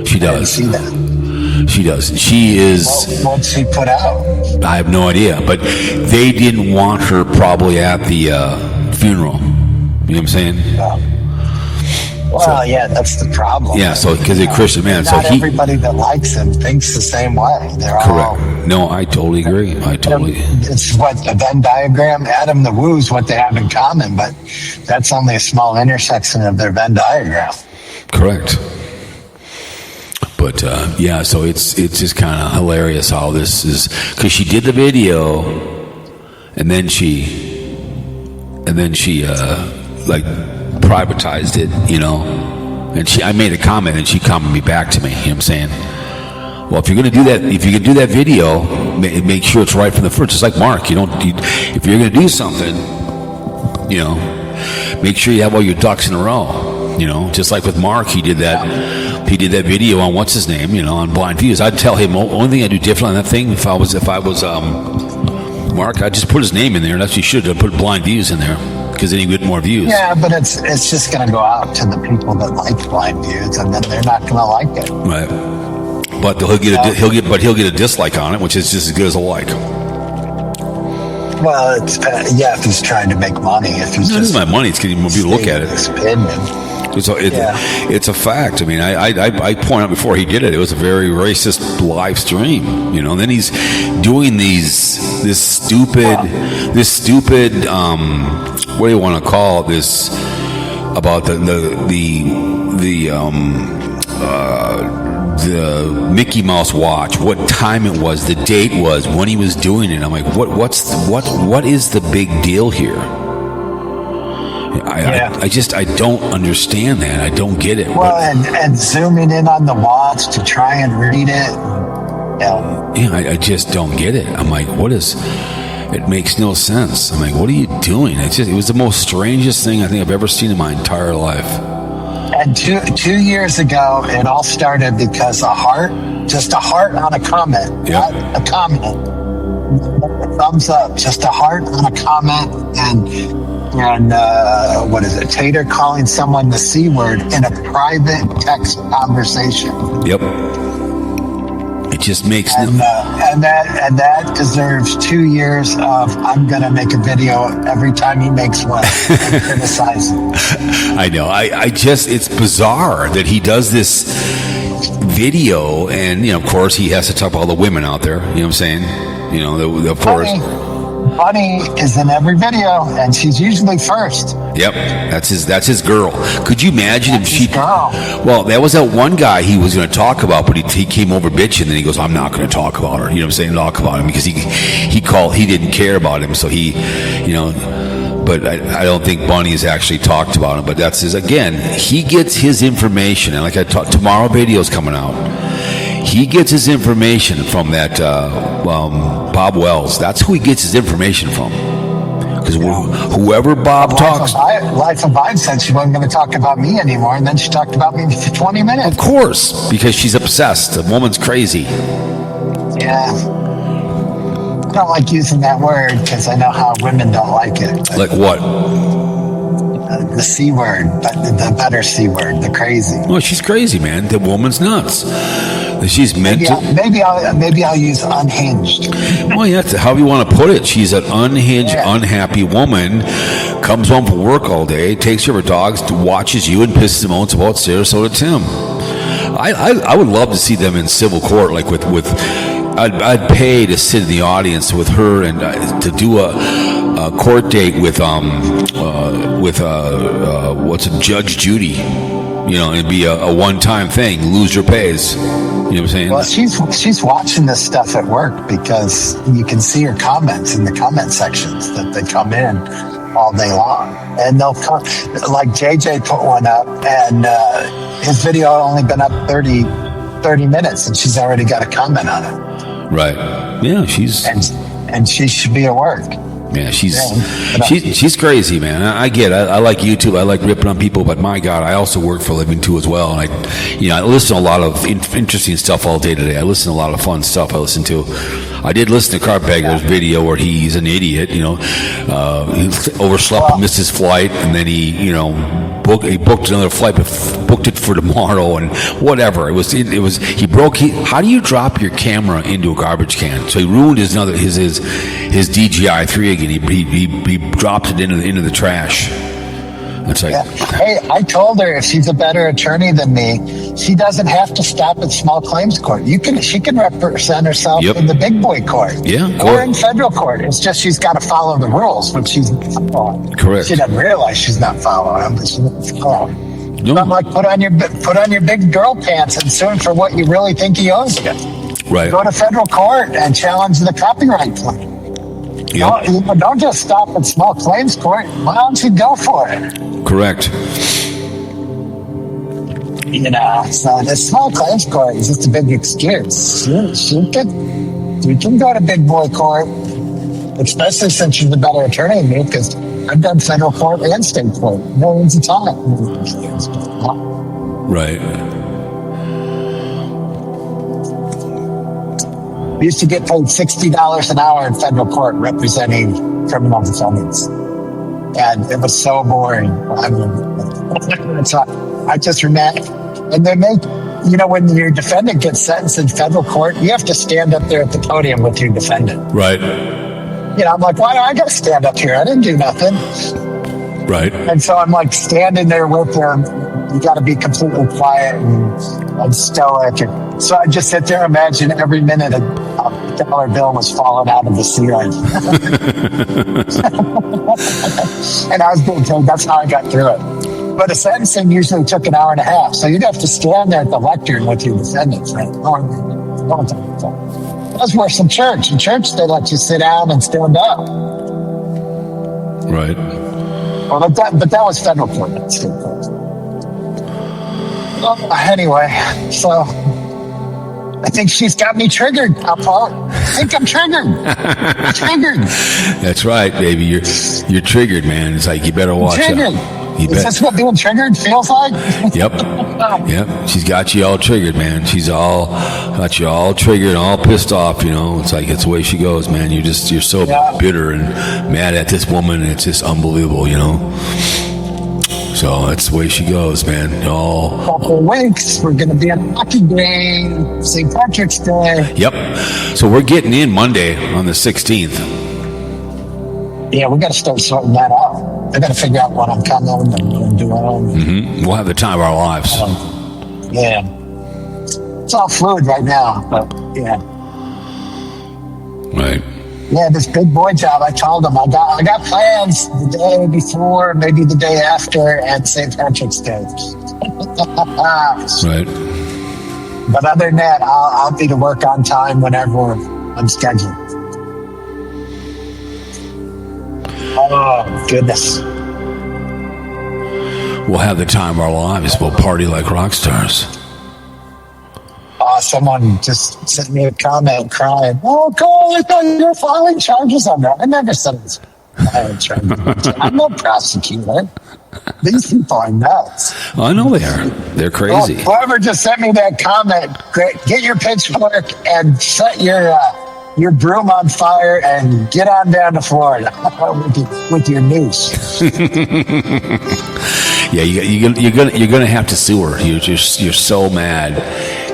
She does. I didn't see that. She does. She is. What'd she put out? I have no idea, but they didn't want her probably at the funeral. You know what I'm saying? Well, yeah, that's the problem. Yeah, so because they're Christian man, not everybody that likes him thinks the same way. They're correct. No, I totally agree. It's what the Venn diagram. Adam the Woo's what they have in common, but that's only a small intersection of their Venn diagram. Correct. But yeah, so it's just kind of hilarious how this is, because she did the video, and then she like privatized it, you know, and I made a comment and she commented me back to me. You know what I'm saying? Well, if you're going to do that, if you can do that video, make sure it's right from the first. Just like Mark, if you're going to do something, you know, make sure you have all your ducks in a row. You know, just like with Mark, he did that. He did that video on what's his name, you know, on BlindViews. I'd tell him only thing I'd do different on that thing if I was Mark, I'd just put his name in there. That's what you should have put BlindViews in there, because then you get more views. Yeah, but it's just going to go out to the people that like BlindViews, and then they're not going to like it. Right. But he'll get a dislike on it, which is just as good as a like. Well, it's if he's trying to make money. If he's this is my money. It's getting more people to look at it. His opinion. It's a fact. I mean, I pointed out before he did it. It was a very racist live stream, you know. And then he's doing this stupid. What do you want to call this? About the Mickey Mouse watch, what time it was, the date was, when he was doing it. I'm like, what is the big deal here? I don't understand that. I don't get it. Well, and zooming in on the watch to try and read it. Yeah, I just don't get it. I'm like, what is? It makes no sense. I'm like, what are you doing? It was the most strangest thing I think I've ever seen in my entire life. And 2 years ago, it all started because just a heart on a comment, yep. Not a comment, a thumbs up, just a heart on a comment, and what is it? Tater calling someone the C word in a private text conversation. Yep. It just makes and that deserves 2 years of I'm gonna make a video every time he makes one and criticize him. I know. It's bizarre that he does this video, and you know, of course, he has to talk about all the women out there. You know what I'm saying? You know, of course. Bunny is in every video, and she's usually first. Yep, that's his girl. Could you imagine if she? Well, that was that one guy he was going to talk about, but he came over bitching, and he goes, "I'm not going to talk about her." You know what I'm saying? Talk about him because he didn't care about him, so he, you know. But I don't think Bunny has actually talked about him. But that's he gets his information, and like I talked, tomorrow video's coming out. He gets his information from that Bob Wells. That's who he gets his information from. Because whoever Bob talks... Life of Vibe said she wasn't going to talk about me anymore, and then she talked about me for 20 minutes. Of course, because she's obsessed. The woman's crazy. Yeah. I don't like using that word because I know how women don't like it. Like what? The C word, but the better C word, the crazy. Well, she's crazy, man. The woman's nuts. She's meant to. Maybe I'll use unhinged. Well, yeah, however you want to put it. She's an unhinged, unhappy woman. Comes home from work all day, takes care of her dogs, watches you, and pisses and moans about Sarasota Tim. I would love to see them in civil court, like with. I'd pay to sit in the audience with her and to do a court date with Judge Judy. You it'd be a one-time thing. Loser pays. You know what I'm saying? Well, she's watching this stuff at work because you can see her comments in the comment sections that they come in all day long, and they'll come. Like JJ put one up, and his video only been up 30 minutes, and she's already got a comment on it. Right. Yeah, and she should be at work. Yeah, she's crazy, man. I get it. I like YouTube. I like ripping on people, but my God, I also work for a living too as well. And I listen to a lot of interesting stuff all day today. I listen to a lot of fun stuff. I did listen to Carpegger's video where he's an idiot. He overslept, missed his flight, and then he booked another flight, but booked it for tomorrow and whatever. How do you drop your camera into a garbage can? So he ruined his DJI 3 again. He dropped it into the trash. It's like, hey, I told her if she's a better attorney than me, she doesn't have to stop at small claims court. She can represent herself in the big boy court, or in federal court. It's just she's got to follow the rules, which she's not following. Correct. She doesn't realize she's not following them, but she doesn't follow them. No. So I'm like, put on your big girl pants and sue him for what you really think he owes you. Right. Go to federal court and challenge the copyright claim. Yep. Don't just stop at small claims court. Why don't you go for it? Correct. So the small claims court is just a big excuse. You can go to big boy court, especially since she's a better attorney than me, because I've done federal court and state court millions of times. Right. We used to get paid $60 an hour in federal court representing criminal defendants. And it was so boring. I just remember, and they make, when your defendant gets sentenced in federal court, you have to stand up there at the podium with your defendant. Right. I'm like, why do I got to stand up here? I didn't do nothing. Right. And so I'm like standing there with them. You got to be completely quiet and stoic. And so I just sit there, imagine every minute a dollar bill was falling out of the ceiling. And I was being told that's how I got through it. But a sentencing usually took an hour and a half. So you'd have to stand there at the lectern with your defendants. Right? That's worse than church. In church, they let you sit down and stand up. Right. Well, but that was federal court, not state court. Anyway, so I think she's got me triggered, Papa. I think I'm triggered. That's right, baby. You're triggered, man. It's like you better watch out. Is this what being triggered feels like? Yep. She's got you all triggered, man. She's got you all triggered, all pissed off. It's like it's the way she goes, man. You're so bitter and mad at this woman. It's just unbelievable, So that's the way she goes, man. Couple of weeks, we're going to be at a hockey game, St. Patrick's Day. Yep. So we're getting in Monday on the 16th. Yeah, we got to start sorting that out. I got to figure out what I'm coming and what I'm doing. Mm-hmm. We'll have the time of our lives. Yeah. It's all fluid right now, but yeah. Right. Yeah, this big boy job, I told him I got plans the day before, maybe the day after at St. Patrick's Day. Right. But other than that, I'll be to work on time whenever I'm scheduled. Oh, goodness. We'll have the time of our lives. We'll party like rock stars. Someone just sent me a comment crying, "Oh, Cole, I thought you were filing charges on that." I never said it was filing charges. I'm no prosecutor. These people are nuts. I know they are. They're crazy. Well, whoever just sent me that comment, get your pitchfork and set your broom on fire and get on down to Florida with your noose. Yeah, you're gonna have to sue her. You're so mad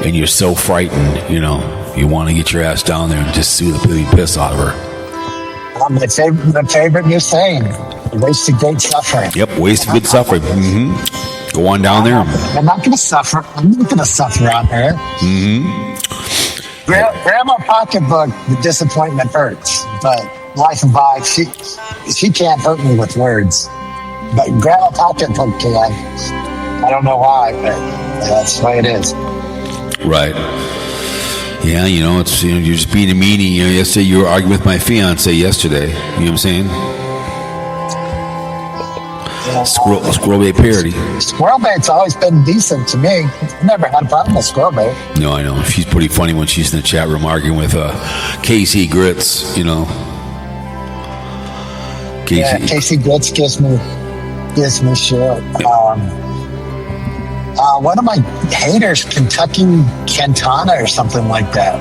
and you're so frightened. You want to get your ass down there and just sue the piss out of her. My favorite new saying: "Wasted great suffering." Yep, wasted good suffering. Mm-hmm. Go on down there. I'm not gonna suffer. I'm not gonna suffer on her. Mm-hmm. Grandma pocketbook, the disappointment hurts, but life and vibe, she can't hurt me with words, but grandma pocketbook can. I don't know why, but that's the way it is. Right. Yeah, it's you're just being a meanie. Yesterday you were arguing with my fiance yesterday. You know what I'm saying? Squirrel bait parody. Squirrel bait's always been decent to me. I've never had a problem with squirrel bait. No, I know. She's pretty funny when she's in the chat room arguing with Casey Grits, Casey. Yeah, Casey Grits gives me shit. One of my haters, Kentucky Cantana or something like that.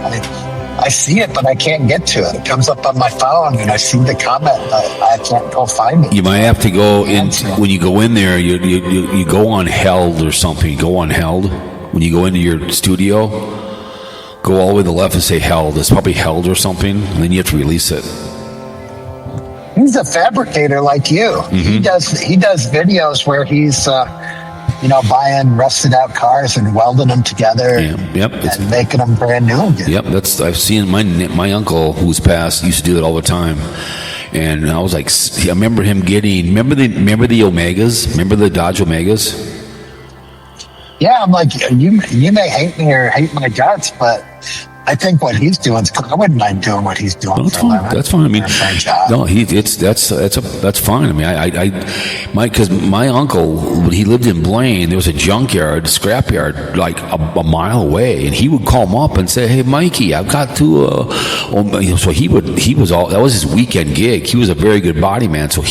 I see it, but I can't get to it. It comes up on my phone, and I see the comment. I can't go find it. You might have to go in when you go in there. You go on held or something. You go on held when you go into your studio. Go all the way to the left and say held. It's probably held or something, and then you have to release it. He's a fabricator like you. Mm-hmm. He does videos where he's buying rusted out cars and welding them together. And making them brand new again. Yep, I've seen my uncle who's passed used to do it all the time. And I was like, I remember him remember the Omegas? Remember the Dodge Omegas? Yeah, I'm like, you may hate me or hate my guts, but I think what he's doing is I wouldn't mind doing what he's doing. That's fine. That's fine. I mean, no, that's fine. I mean, because my uncle, when he lived in Blaine, there was a junkyard, scrapyard, like a mile away, and he would call him up and say, "Hey, Mikey, I've got to." So that was his weekend gig. He was a very good body man, so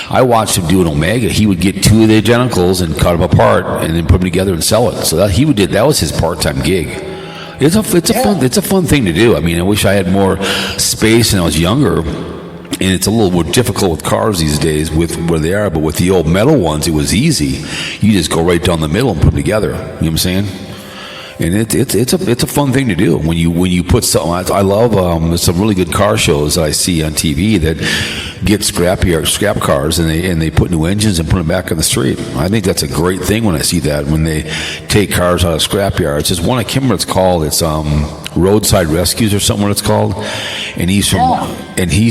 I watched him do an Omega. He would get two of the identicals and cut them apart, and then put them together and sell it. So that was his part-time gig. It's a fun thing to do. I mean, I wish I had more space when I was younger, and it's a little more difficult with cars these days with where they are. But with the old metal ones, it was easy. You just go right down the middle and put them together. You know what I'm saying? And it's a fun thing to do when you put something. I love some really good car shows that I see on TV that get scrap cars and they put new engines and put them back on the street. I think that's a great thing when I see that, when they take cars out of scrap yards. There's one, I can't remember what it's called. It's Roadside Rescues or something what it's called. And he's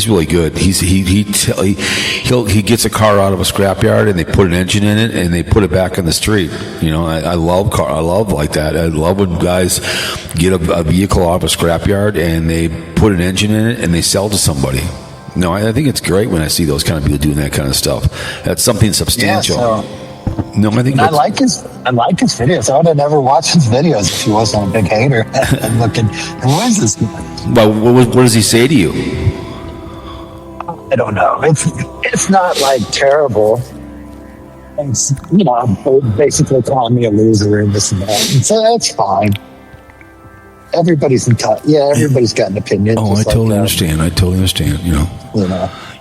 really good. He gets a car out of a scrap yard and they put an engine in it and they put it back on the street. I love like that. I love when guys get a vehicle out of a scrapyard and they put an engine in it and they sell to somebody. No, I think it's great when I see those kind of people doing that kind of stuff. That's something substantial. Yeah, no, I think I like his videos. I would have never watched his videos if he wasn't a big hater. I'm looking, who is this guy? Well, what does he say to you? I don't know. It's not like terrible. It's, basically calling me a loser and this and that. And so that's fine. Everybody's got an opinion. Oh, I totally understand.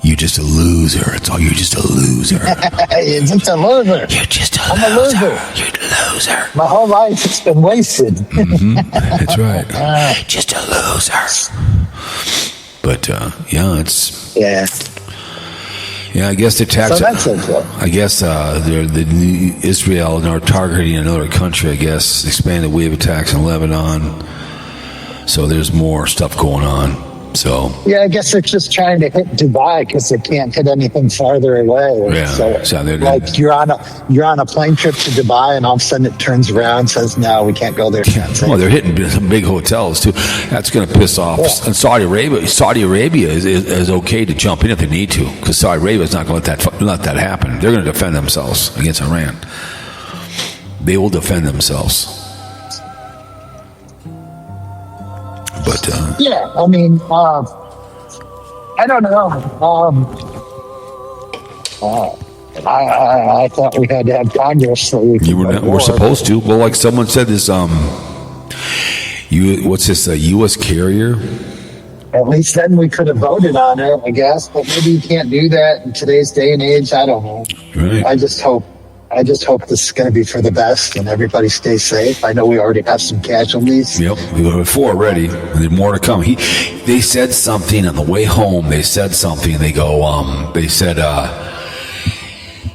You're just a loser. You're just a loser. You're just a loser. You're just I'm a loser. You're a loser. My whole life has been wasted. That's right. Just a loser. But yeah, I guess the tax. So that's it. I guess Israel are targeting another country. I guess expanded wave attacks in Lebanon. So there's more stuff going on. So yeah, I guess they're just trying to hit Dubai because they can't hit anything farther away. Yeah, so like you're on a plane trip to Dubai, and all of a sudden it turns around and says, "No, we can't go there." Well, they're hitting some big hotels too. That's going to piss off. Yeah. And Saudi Arabia is okay to jump in if they need to, because Saudi Arabia is not going to let that happen. They're going to defend themselves against Iran. They will defend themselves. But yeah, I mean, I don't know. I thought we had to have Congress so we could we're supposed to. Well, like someone said, this what's this? A U.S. carrier? At least then we could have voted on it, I guess. But maybe you can't do that in today's day and age. I don't know. Right. I just hope this is going to be for the best and everybody stays safe. I know we already have some casualties. Yep, we have 4 already, and there's more to come. They said something on the way home. They said something. They go. They said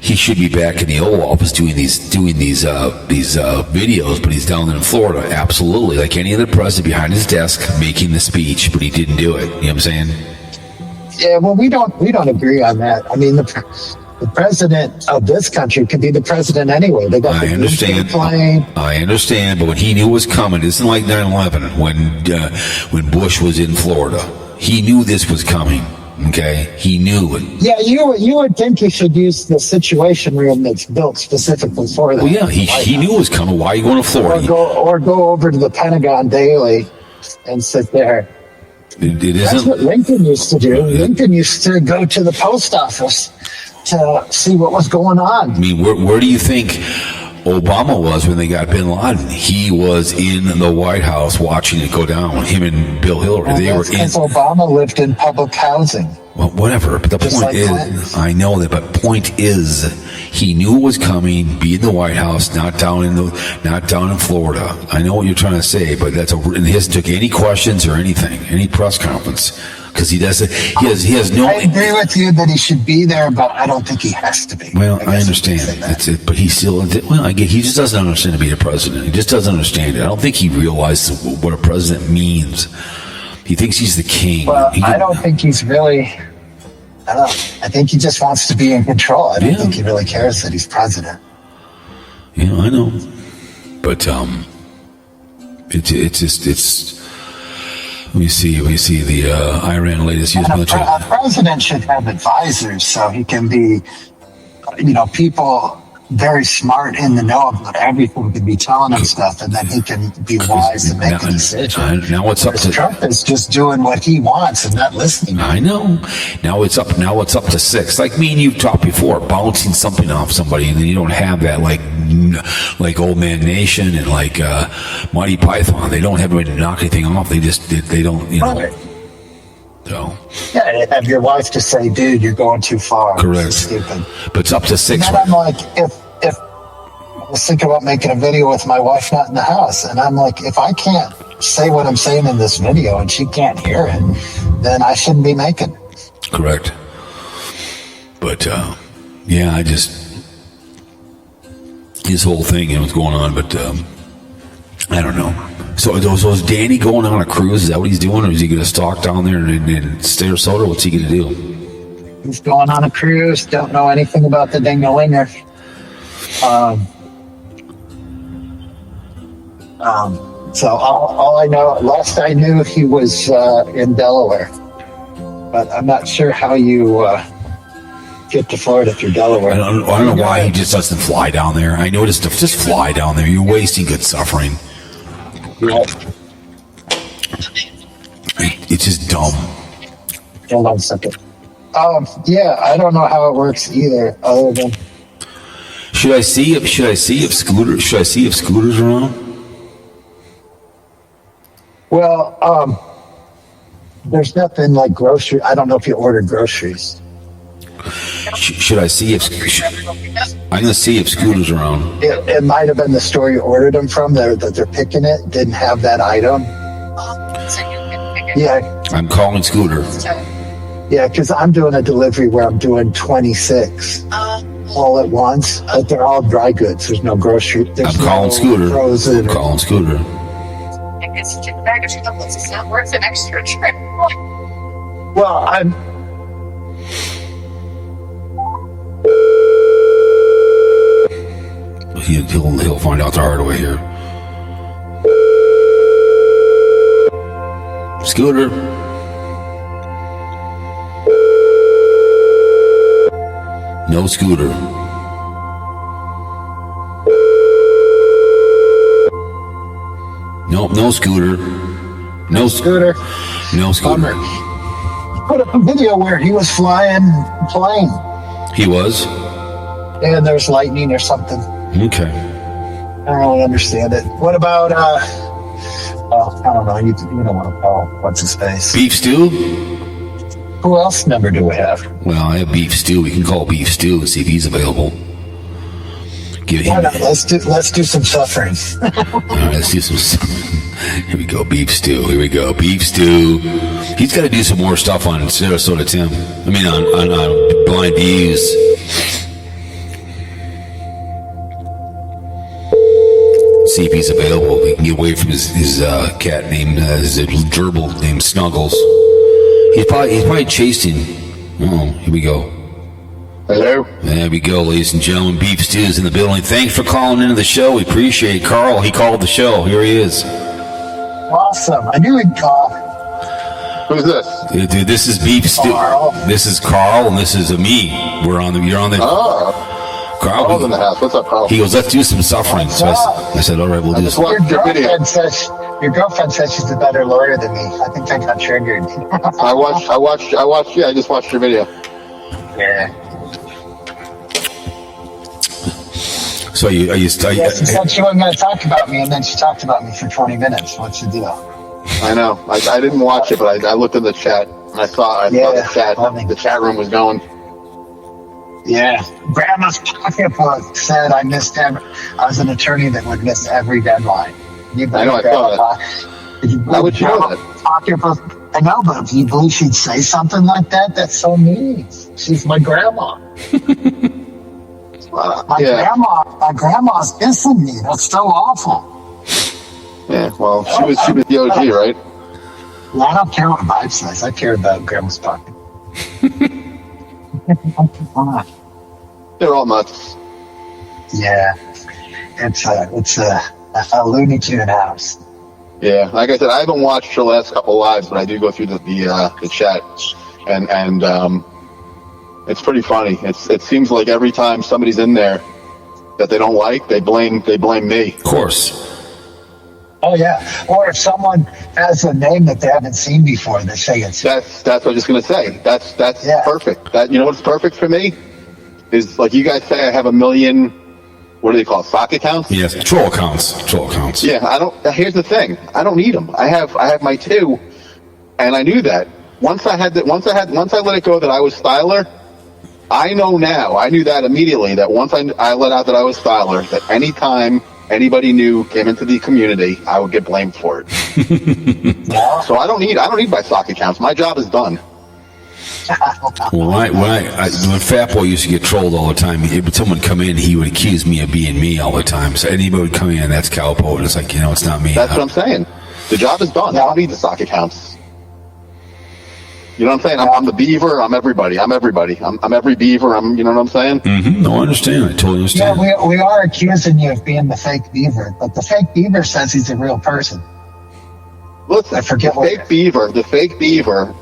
he should be back in the Oval Office doing these videos, but he's down there in Florida. Absolutely, like any other president behind his desk making the speech, but he didn't do it. You know what I'm saying? Yeah, well, we don't agree on that. I mean, the The president of this country could be the president anyway. They got I the understand. plane. I understand, but when he knew it was coming, it's like 9/11 when Bush was in Florida. He knew this was coming. Okay, he knew it. Yeah, you would think he should use the Situation Room that's built specifically for that. Well, yeah, he knew it was coming. Why are you going to Florida? Or go over to the Pentagon daily and sit there. It That's isn't. what Lincoln used to do. Lincoln used to go to the post office to see what was going on. I mean, where do you think Obama was when they got Bin Laden? He was in the White House watching it go down. Him and Bill Hillary. Well, they were that's in. because Obama lived in public housing. Well, whatever. But the Just point like is, Clinton's. I know that. But point is, he knew it was coming. Be in the White House, not down in Florida. I know what you're trying to say, but and he hasn't took any questions or anything, any press conference, because he doesn't. He has no. I agree with you that he should be there, but I don't think he has to be. Well, I guess understand. you could say that. That's it. But he still. Well, I get. He just doesn't understand to be a president. He just doesn't understand it. I don't think he realizes what a president means. He thinks he's the king. Well, I don't think he's really. I don't know. I think he just wants to be in control. I don't think he really cares that he's president. Yeah, I know. But it's just. Let me see the Iran latest U.S. military. A president should have advisors so he can be, people very smart in the know about everything, can be telling him stuff, and then he can be wise and make a decision. Now it's up to Trump is just doing what he wants and not listening. I know. Now it's up to 6. Like me and you've talked before, bouncing something off somebody, and then you don't have that like Old Man Nation and like Monty Python. They don't have anybody to knock anything off. They don't. Right. So Yeah, have your wife to say, "Dude, you're going too far." correct. This is stupid. But it's up to 6. And then I'm like, if I was thinking about making a video with my wife not in the house, and I'm like, if I can't say what I'm saying in this video and she can't hear it, then I shouldn't be making it. Correct. But yeah, I just this whole thing and what's going on, but I don't know. So is Danny going on a cruise? Is that what he's doing, or is he going to stalk down there in Sarasota? What's he going to do? He's going on a cruise. Don't know anything about the ding-a-linger. So all I know, last I knew, he was in Delaware, but I'm not sure how you get to Florida through Delaware. I don't know why he just doesn't fly down there. I noticed just fly down there. You're wasting good suffering. It's just dumb. Hold on a second. Yeah, I don't know how it works either. Other than Should I see if Scooter's around? there's nothing like grocery. I don't know if you ordered groceries. Should I see if I'm gonna see if Scooter's around? It might have been the store you ordered them from that they're picking it didn't have that item. Yeah, I'm calling Scooter. yeah, because I'm doing a delivery where I'm doing 26 all at once, but they're all dry goods. There's no grocery. There's I'm calling no Scooter. Frozen. I'm calling Scooter. It's a bag of chocolates. It's not worth an extra trip. Well, I'm. He'll find out the hard way here. Scooter. No Scooter. Nope, no Scooter. No Scooter. No Scooter. Bummer. Put up a video where he was flying a plane He was? and there's lightning or something. Okay. I don't really understand it. What about well, I don't know. You don't want to call what's his face. Beef stew? Who else number do we have? Well, I have beef stew. We can call beef stew and see if he's available. Give Why him. not? Let's do some suffering. All right, let's do some. Here we go, beef stew. Here we go, beef stew. He's got to do some more stuff on Sarasota Tim. I mean, on BlindViews. See if he's available. We can get away from his cat named his gerbil named Snuggles. He's probably chasing. Oh, here we go. Hello. There we go, ladies and gentlemen. Beef Stew's in the building. Thanks for calling into the show. We appreciate it. Carl, he called the show. Here he is. Awesome. I knew he'd call. Who's this? Dude, this is Beef Stew. Carl. This is Carl, and this is me. You're on the. Oh. Carl, Carl's in the house. What's up, Carl? he goes, let's do some suffering. So I said, all right, we'll do just some. watched your video. Your girlfriend says she's a better lawyer than me. I think I got triggered. I just watched your video. Yeah. So Yeah, she said she wasn't going to talk about me, and then she talked about me for 20 minutes. What's the deal? I know. I didn't watch it, but I looked in the chat. And I saw the chat. The chat room was going. Yeah. Grandma's pocketbook said I was an attorney that would miss every deadline. I know, I saw that. How would you know that? Pocketbook. I know, but if you believe she'd say something like that, that's so mean. She's my grandma. My grandma's dissing me. That's so awful. Yeah, well, she was the OG, right? Well, I don't care what Vibe says. I care about grandma's pocket. They're all nuts. Yeah, it's a Looney Tune house. Yeah, like I said, I haven't watched the last couple lives, but I do go through the chat, and it's pretty funny. It seems like every time somebody's in there that they don't like, they blame me. Of course. Oh yeah, or if someone has a name that they haven't seen before, they say it's. That's what I was just gonna say. That's perfect. That, you know what's perfect for me is, like you guys say, I have 1 million. What do they call it? Sock accounts? Yes, troll accounts. Yeah, I don't. Here's the thing. I don't need them. I have my 2, and I knew that once I let it go that I was Styler. I know now. I knew that immediately. That once I let out that I was Styler, that anytime anybody new came into the community, I would get blamed for it. So I don't need my sock accounts. My job is done. Well, when Fat Boy used to get trolled all the time, if someone come in, he would accuse me of being me all the time. So anybody would come in, that's Cowpote. And it's like, it's not me. That's what I'm saying. The job is done. I don't need the sock accounts. You know what I'm saying? I'm the beaver. I'm everybody. I'm every beaver. You know what I'm saying? Mm-hmm. No, I understand. I totally understand. Yeah, we are accusing you of being the fake beaver, but the fake beaver says he's a real person. Listen, I forget the fake beaver.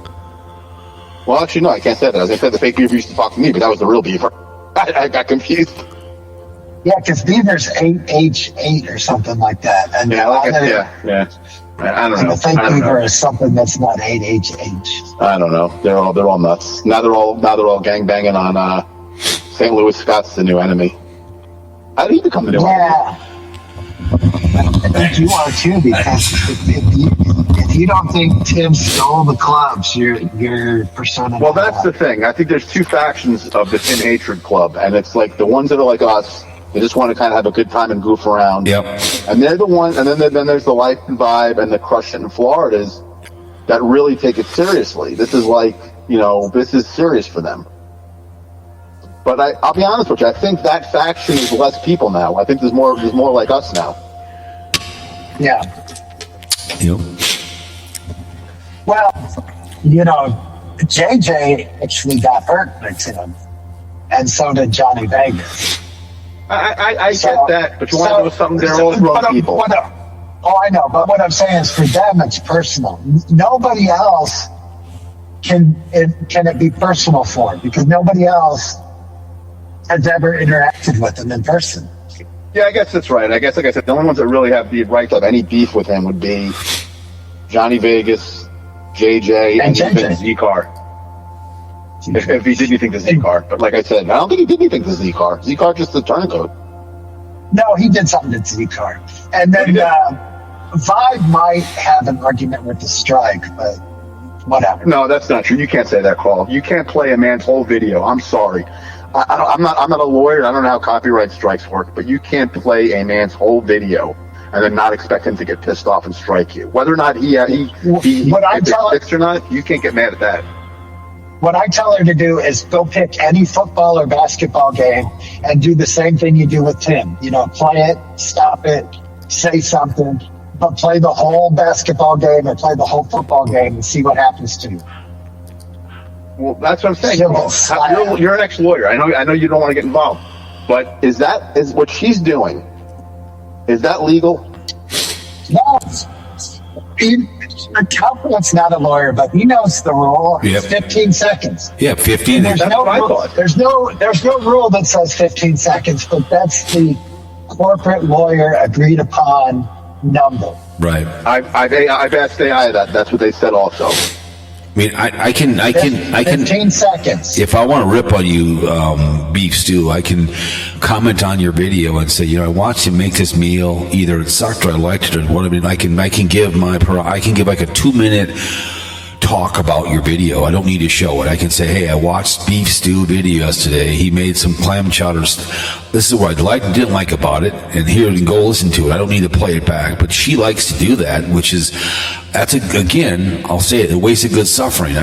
Well, actually, no, I can't say that. As I said, the fake beaver used to talk to me, but that was the real beaver. I got confused. Yeah, because beaver's 8H8 or something like that. And yeah. I don't know. The fake beaver is something that's not 8HH. I don't know. They're all nuts. Now they're all gangbanging on St. Louis Scott's the new enemy. How did he become the new enemy? Yeah. I think you are too, because if you don't think Tim stole the clubs, you're persona. Well, that's the thing. I think there's 2 factions of the Tim Hatred Club, and it's like the ones that are like us. They just want to kind of have a good time and goof around. Yep. And they're the ones, and then there's the Life and Vibe and the Crush It in Floridas that really take it seriously. This is like, this is serious for them. But I'll be honest with you, I think that faction is less people now. I think there's more like us now. Yeah. Yep. Well, JJ actually got hurt by Tim, and so did Johnny Vegas. I get that, but you want to know something? They're all grown people. I know, but what I'm saying is, for them, it's personal. Nobody else can it be personal for, because nobody else has ever interacted with him in person. Yeah, I guess that's right. I guess, like I said, the only ones that really have the right to have any beef with him would be Johnny Vegas, JJ, and even Z-Car. If he did anything to Z-Car. But like I said, I don't think he did anything to Z-Car. Z-Car just a turncoat. No, he did something to Z-Car. And then Vibe might have an argument with the strike, but whatever. No, that's not true. You can't say that, Carl. You can't play a man's whole video. I'm sorry. I'm not a lawyer. I don't know how copyright strikes work, but you can't play a man's whole video and then not expect him to get pissed off and strike you. Whether or not he fixed or not, you can't get mad at that. What I tell her to do is go pick any football or basketball game and do the same thing you do with Tim. Play it, stop it, say something, but play the whole basketball game or play the whole football game and see what happens to you. Well, that's what I'm saying. Civil slap. You're an ex-lawyer. I know you don't want to get involved, but is what she's doing? Is that legal? No. Cowpote's not a lawyer, but he knows the rule. Yep. It's 15 seconds. Yeah, 15. There's That's no what I rule- thought. There's no rule that says 15 seconds, but that's the corporate lawyer agreed upon number. Right. I've asked AI that. That's what they said also. I mean, I can. 15 seconds. If I want to rip on you, Beef Stew, I can comment on your video and say, I watched him make this meal. Either it sucked or I liked it or whatever. I can give like a 2-minute talk about your video. I don't need to show it. I can say, hey, I watched Beef Stew video yesterday. He made some clam chowder. This is what I liked and didn't like about it. And here, you can go listen to it. I don't need to play it back. But she likes to do that, again, I'll say it, a waste of good suffering.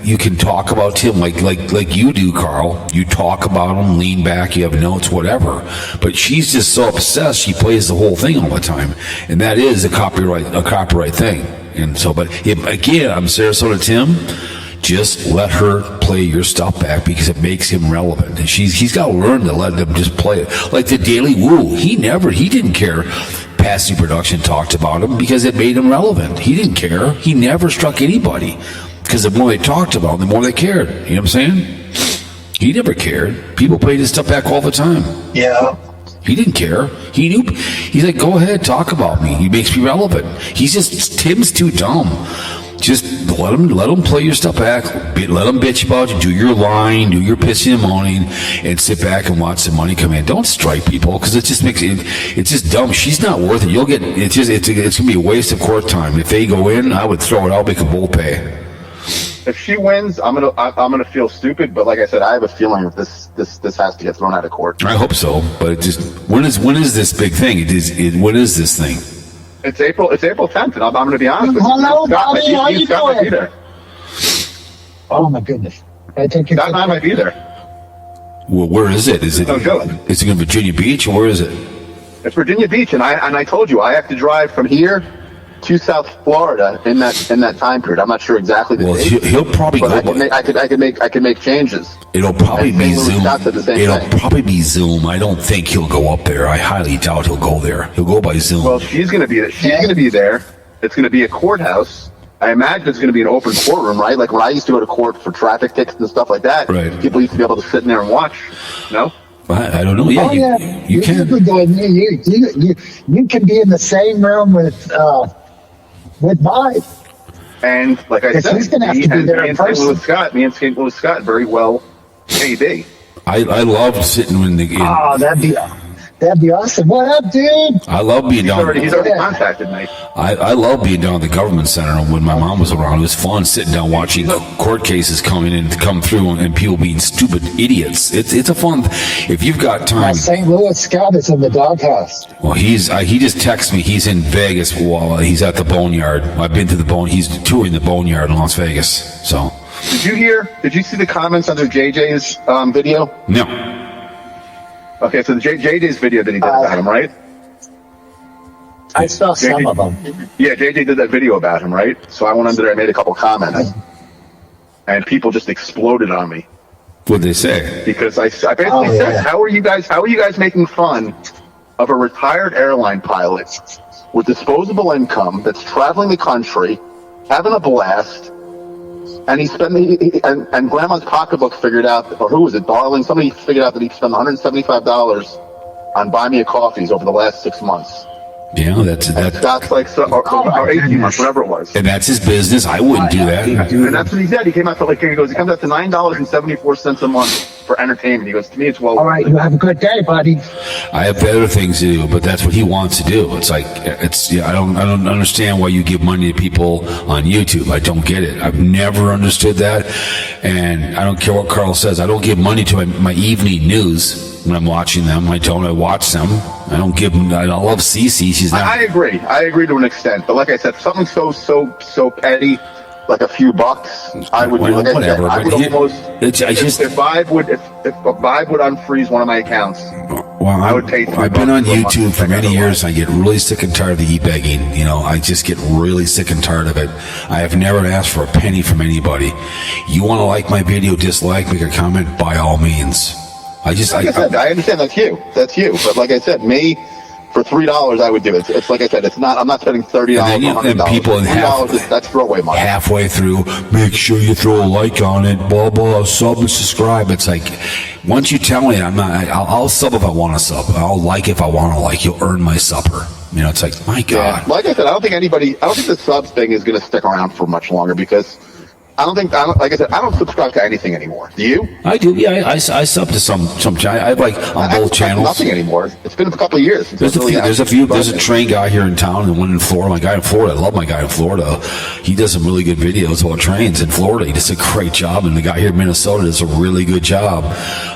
You can talk about Tim like you do, Carl. You talk about him, lean back, you have notes, whatever. But she's just so obsessed, she plays the whole thing all the time. And that is a copyright thing. And so, but again, I'm Sarasota Tim. Just let her play your stuff back because it makes him relevant. And he's got to learn to let them just play it. Like the Daily Woo, he didn't care. Passing Production talked about him because it made him relevant. He didn't care. He never struck anybody because the more they talked about him, the more they cared. You know what I'm saying? He never cared. People played his stuff back all the time. Yeah. He didn't care. He knew. He's like, go ahead, talk about me. He makes me relevant. Tim's too dumb. Just let him play your stuff back. Let him bitch about you. Do your lying, do your pissing and moaning, and sit back and watch the money come in. Don't strike people because it just makes it's just dumb. She's not worth it. It's gonna be a waste of court time. If they go in, I would throw it out, make them both pay. If she wins, I'm gonna feel stupid. But like I said, I have a feeling that this has to get thrown out of court. I hope so. But it just when is this big thing? When is this thing? It's April 10th, and I'm going to be honest with you. Hello, Bobby. How you Scott might be doing? there. Oh my goodness! I take your Scott and I might be there. Well, where is it? Is it No joke. Is it in Virginia Beach or where is it? It's Virginia Beach, and I told you I have to drive from here to South Florida in that time period. I'm not sure exactly the Well, date, he'll probably but go. I could make changes. It'll probably And be St. Louis Zoom. Scott's at the same It'll thing. probably be Zoom. I don't think he'll go up there. I highly doubt he'll go there. He'll go by Zoom. Well, she's going to be there. She's going to be there. It's going to be a courthouse. I imagine it's going to be an open courtroom, right? Like when I used to go to court for traffic tickets and stuff like that. Right. People used to be able to sit in there and watch. No. I don't know. Yeah, Oh, yeah. you can. You can be in the same room with mine. And like I Because said, he's gonna have to be there in person. Me and St. Louis Scott very well maybe. I love sitting in Oh, that'd be awesome. What up, dude? I love being He's down. already contacted me. I love being down at the government center when my mom was around. It was fun sitting down watching court cases come through and people being stupid idiots. It's a fun. If you've got time. St. Louis Scott is in the doghouse. Well, he just texted me. He's in Vegas. While he's at the Boneyard. I've been to the He's touring the Boneyard in Las Vegas. So. Did you see the comments under JJ's video? No. Okay, so the JJ's video that he did about him, right? I saw some of them. Yeah, JJ did that video about him, right? So I went under there and made a couple comments, and people just exploded on me What'd they say? because I basically said, "How are you guys making fun of a retired airline pilot with disposable income that's traveling the country, having a blast?" And and Grandma's pocketbook figured out, or who was it, Darling? Somebody figured out that he spent $175 on Buy Me a Coffees over the last 6 months. Yeah, that's Scott's like, or 18 months, whatever it was. and that's his business. I wouldn't do that. And that's what he said. He came out to he comes out to $9.74 a month for entertainment. He goes, to me, it's well. All right, you have a good day, buddy. I have better things to do, but that's what he wants to do. It's like I don't understand why you give money to people on YouTube. I don't get it. I've never understood that, and I don't care what Carl says. I don't give money to my evening news when I'm watching them. I watch them. I don't give them. I love Cece. She's not. I agree. I agree to an extent, but like I said, something so petty, like a few bucks, I would do. Like Whatever, I said, I but would almost. I just If Vibe would unfreeze one of my accounts, Well, I would pay I've been on $3 a month YouTube to for check many out the years. I get really sick and tired of the e-begging. You know, I just get really sick and tired of it. I have never asked for a penny from anybody. You want to like my video, dislike, make a comment, by all means. Like I said, I understand that's you. That's you. But like I said, me, for $3, I would do it. It's like I said, it's not. I'm not spending $30 or $100. And people that's throwaway money. halfway through, make sure you throw a like on it, blah blah, sub and subscribe. It's like, once you tell me, I'll sub if I want to sub. I'll like if I want to like. You'll earn my supper. You know, it's like, my God. Yeah. Like I said, I don't think the subs thing is going to stick around for much longer because like I said, I don't subscribe to anything anymore. Do you? I do. Yeah, I sub to some. I like on both channels. Nothing anymore. It's been a couple of years. There's a train guy here in town and one in Florida. My guy in Florida, I love my guy in Florida. He does some really good videos about trains in Florida. He does a great job, and the guy here in Minnesota does a really good job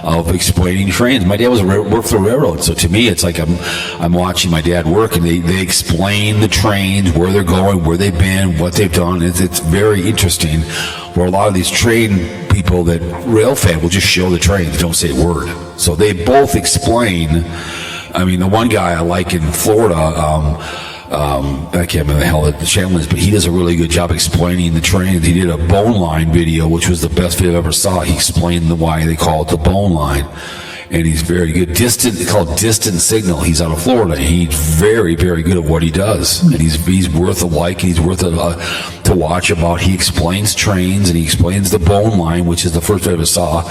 of explaining trains. My dad worked for the railroad, so to me, it's like I'm watching my dad work, and they explain the trains, where they're going, where they've been, what they've done. It's very interesting. Where a lot of these train people that rail fan will just show the trains, don't say a word. So they both explain. I mean, the one guy I like in Florida, I can't remember the hell the channel is, but he does a really good job explaining the trains. He did a bone line video, which was the best video I ever saw. He explained why they call it the bone line. And he's very good. Called Distant Signal. He's out of Florida. And he's very, very good at what he does. And he's worth a like. He's worth to watch about. He explains trains and he explains the bone line, which is the first I ever saw.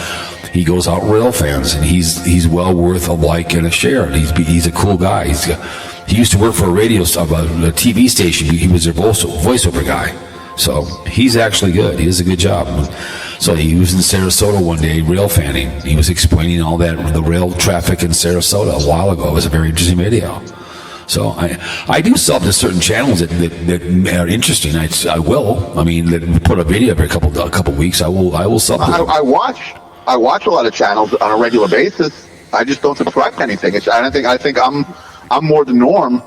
He goes out rail fans, and he's well worth a like and a share. And he's a cool guy. He used to work for a radio station, a TV station. He was their voiceover guy. So he's actually good. He does a good job. So he was in Sarasota one day, rail fanning. He was explaining all that, the rail traffic in Sarasota a while ago. It was a very interesting video. So I do sub to certain channels that are interesting. I will. I mean, that put a video every couple weeks. I will sub to them. I watch a lot of channels on a regular basis. I just don't subscribe to anything. I think I'm more the norm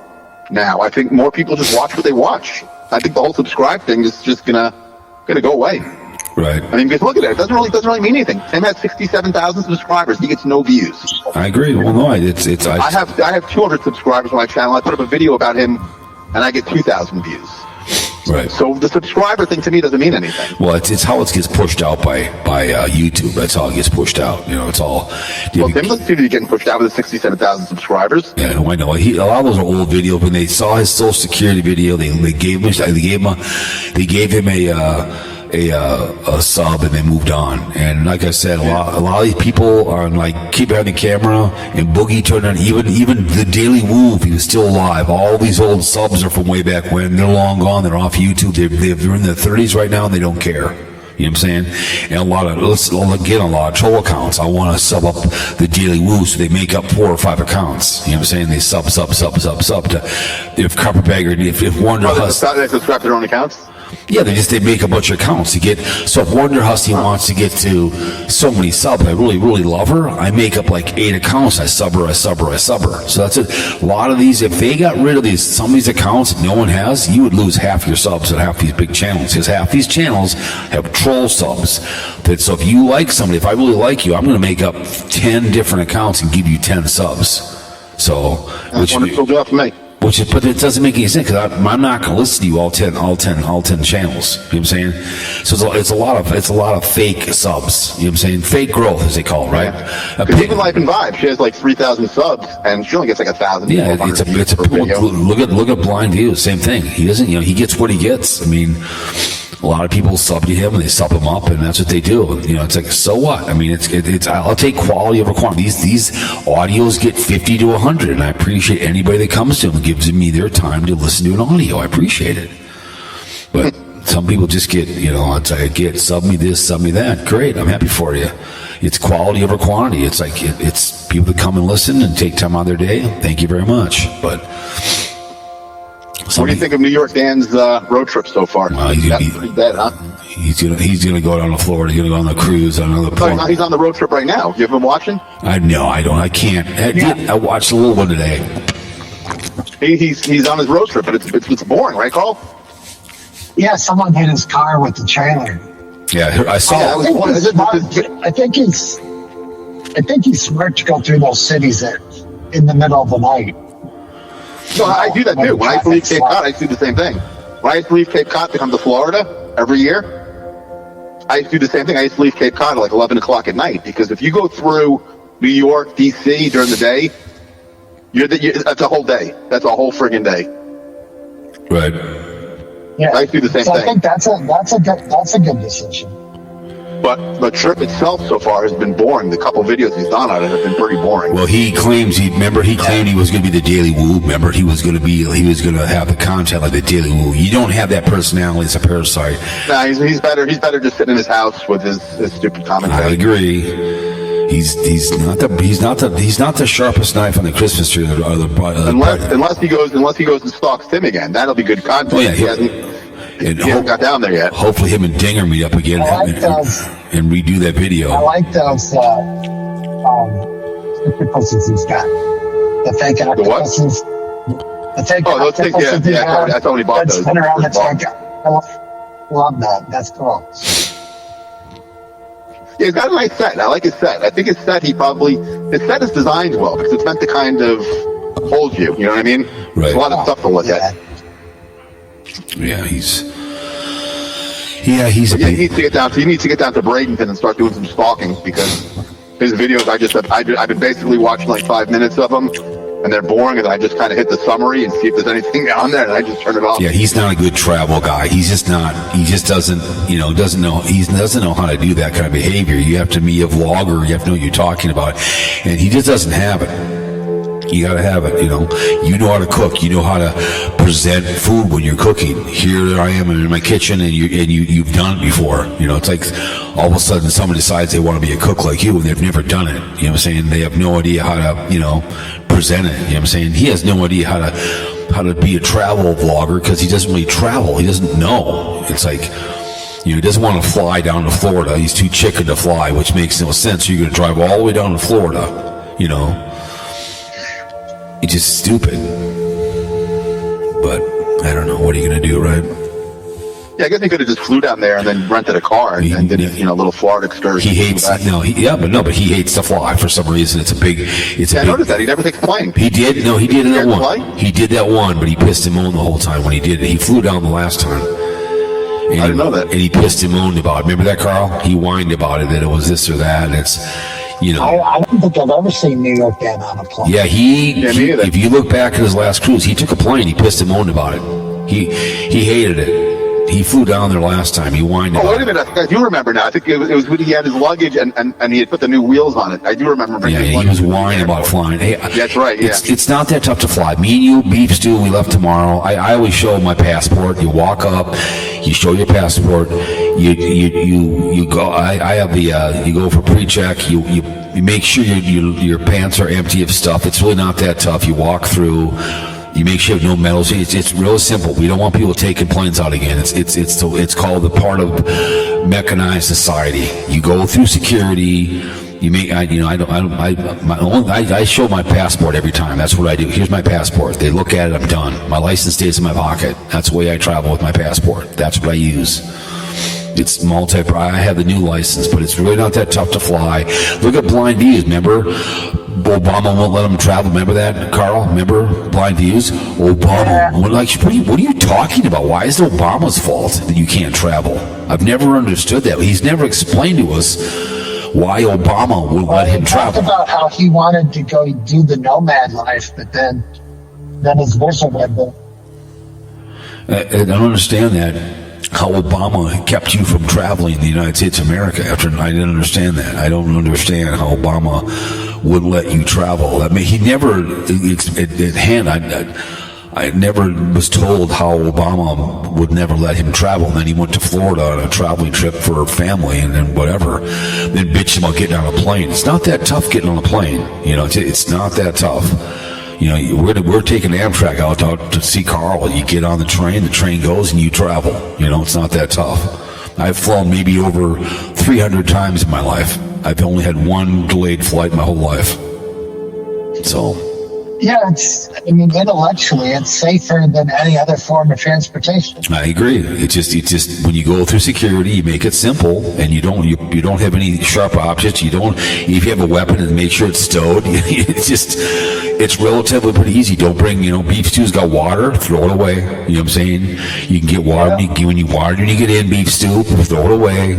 now. I think more people just watch what they watch. I think the whole subscribe thing is just gonna go away. Right. I mean, because look at it. It doesn't really mean anything. Tim has 67,000 subscribers. He gets no views. I agree. Well, no, I have 200 subscribers on my channel. I put up a video about him, and I get 2,000 views. Right. So the subscriber thing to me doesn't mean anything. Well, it's how it gets pushed out by YouTube. That's how it gets pushed out. You know, it's all. Well, Tim doesn't seem to be getting pushed out with 67,000 subscribers. Yeah, no, I know. A lot of those are old videos. When they saw his Social Security video, they gave him a sub, and they moved on. And like I said, a lot of these people are like, keep having the camera, and Buggy turned on. Even the Daily Woof, he was still alive. All these old subs are from way back when. They're long gone. They're off YouTube. They're in their 30s right now, and they don't care. You know what I'm saying? And a lot of troll accounts. I want to sub up the Daily Woo, so they make up 4 or 5 accounts. You know what I'm saying? They sub to if Carpetbagger, if Wonder Huss. They subscribe to their own accounts? Yeah, they make a bunch of accounts to get. So if Wonder Hussy wants to get to so many subs, I really, really love her. I make up like 8 accounts. I sub her. So that's it. A lot of these, if they got rid of some of these accounts that no one has, you would lose half your subs at half these big channels, because half these channels have troll subs. So if you like somebody, if I really like you, I'm going to make up 10 different accounts and give you 10 subs. So, which will do that for me. But it doesn't make any sense, because I'm not going to listen to you all 10 channels. You know what I'm saying? So it's a lot of fake subs. You know what I'm saying? Fake growth, as they call it, right? Because even Life and Vibe, she has like 3,000 subs, and she only gets like 1,000. Yeah, it's a look at BlindViews, same thing. He doesn't, he gets what he gets. I mean, a lot of people sub to him, and they sub him up, and that's what they do. It's like, so what? I mean, it's I'll take quality over quantity. These audios get 50 to 100, and I appreciate anybody that comes to them and gives me their time to listen to an audio. I appreciate it. But some people just get, it's like, sub me this, sub me that. Great, I'm happy for you. It's quality over quantity. It's like, it's people that come and listen and take time out of their day. Thank you very much. But what do you think of New York Dan's road trip so far? He's pretty bad, huh? He's gonna go down to Florida. He's gonna go on the cruise on another port. He's on the road trip right now. You been watching? I don't. I can't. I watched a little one today. He's on his road trip, but it's boring, right, Carl? Yeah, someone hit his car with the trailer. Yeah, I saw. I think he's smart to go through those cities that in the middle of the night. No, I do that too. When I used to leave Cape Cod, I used to do the same thing. When I used to leave Cape Cod to come to Florida every year, I used to do the same thing. I used to leave Cape Cod at like 11 o'clock at night, because if you go through New York, D.C. during the day, that's a whole day. That's a whole friggin' day. Right. Yeah, I used to do the same so thing. I think that's a good decision. But the trip itself so far has been boring. The couple videos he's done on it have been pretty boring. Well, he claimed he was going to be the Daily Woo. Remember, he was going to have the content like the Daily Woo. You don't have that personality as a parasite. Nah, he's better just sitting in his house with his stupid commentary. I agree. He's not the sharpest knife on the Christmas tree. Unless he goes and stalks Tim again, that'll be good content. Oh, yeah, he hasn't got down there yet. Hopefully, him and Dinger meet up again and redo that video. I like those octopuses he's got. The fake octopuses. The fake those things, octopuses. yeah. That's how he bought those. Spin around the tank. I love that. That's cool. Yeah, he's got a nice set. I like his set. I think his set is designed well, because it's meant to kind of hold you. You know what I mean? Right. There's a lot of stuff to look at. Yeah, he's He needs to get down to Bradenton and start doing some stalking, because his videos I've been basically watching like 5 minutes of them, and they're boring, and I just kind of hit the summary and see if there's anything on there, and I just turn it off. Yeah, he's not a good travel guy. He just doesn't know how to do that kind of behavior. You have to be a vlogger. You have to know what you're talking about, and he just doesn't have it. You gotta have it, you know how to cook, you know how to present food when you're cooking. Here I am in my kitchen, and you've done it before. It's like all of a sudden someone decides they want to be a cook like you, and they've never done it. You know what I'm saying? They have no idea how to, present it. You know what I'm saying? He has no idea how to be a travel vlogger, because he doesn't really travel. He doesn't know. It's like, he doesn't want to fly down to Florida. He's too chicken to fly, which makes no sense. You're going to drive all the way down to Florida, It's just stupid. But I don't know. What are you going to do, right? Yeah, I guess he could have just flew down there and then rented a car and did a little Florida excursion. He hates but he hates to fly for some reason. I noticed that he never takes a plane. He did that one. He did that one, but he pissed and moaned the whole time when he did it. He flew down the last time. And I didn't know that. And he pissed and moaned about it. Remember that, Carl? He whined about it, that it was this or that, and it's. I don't think I've ever seen New York Dan on a plane. Yeah, if you look back at his last cruise, he took a plane. He pissed and moaned about it. He hated it. He flew down there last time. He whined about it. Oh, wait a minute. I do remember now. I think it was when he had his luggage and he had put the new wheels on it. I do remember. Yeah, he was whining about flying. Hey, that's right, yeah. It's not that tough to fly. Me and you, Beef Stew, we left tomorrow. I always show my passport. You walk up, you show your passport. You go. I have the. You go for pre-check. You make sure your pants are empty of stuff. It's really not that tough. You walk through. You make sure you have no medals. It's real simple. We don't want people taking planes out again. It's called the part of mechanized society. You go through security. You make. I show my passport every time. That's what I do. Here's my passport. They look at it. I'm done. My license stays in my pocket. That's the way I travel with my passport. That's what I use. It's I have the new license, but it's really not that tough to fly. Look at BlindViews. Remember, Obama won't let him travel. Remember that, Carl? Remember BlindViews? Obama. What are you talking about? Why is it Obama's fault that you can't travel? I've never understood that. He's never explained to us why Obama would let him travel. He talked about how he wanted to go do the nomad life, but then his vision went there. I don't understand that. How Obama kept you from traveling the United States of America I didn't understand that. I don't understand how Obama wouldn't let you travel. I mean, he never, I never was told how Obama would never let him travel. And then he went to Florida on a traveling trip for family and then whatever. Then bitched about getting on a plane. It's not that tough getting on a plane. It's not that tough. We're taking Amtrak out to see Carl. You get on the train goes, and you travel. It's not that tough. I've flown maybe over 300 times in my life. I've only had one delayed flight my whole life. So. Yeah, I mean, intellectually, it's safer than any other form of transportation. I agree. It just when you go through security, you make it simple, and you don't have any sharp objects. You don't, if you have a weapon, and make sure it's stowed. It's relatively pretty easy. Don't bring, beef stew's got water, throw it away. You know what I'm saying? You can get water when you get in beef stew, throw it away.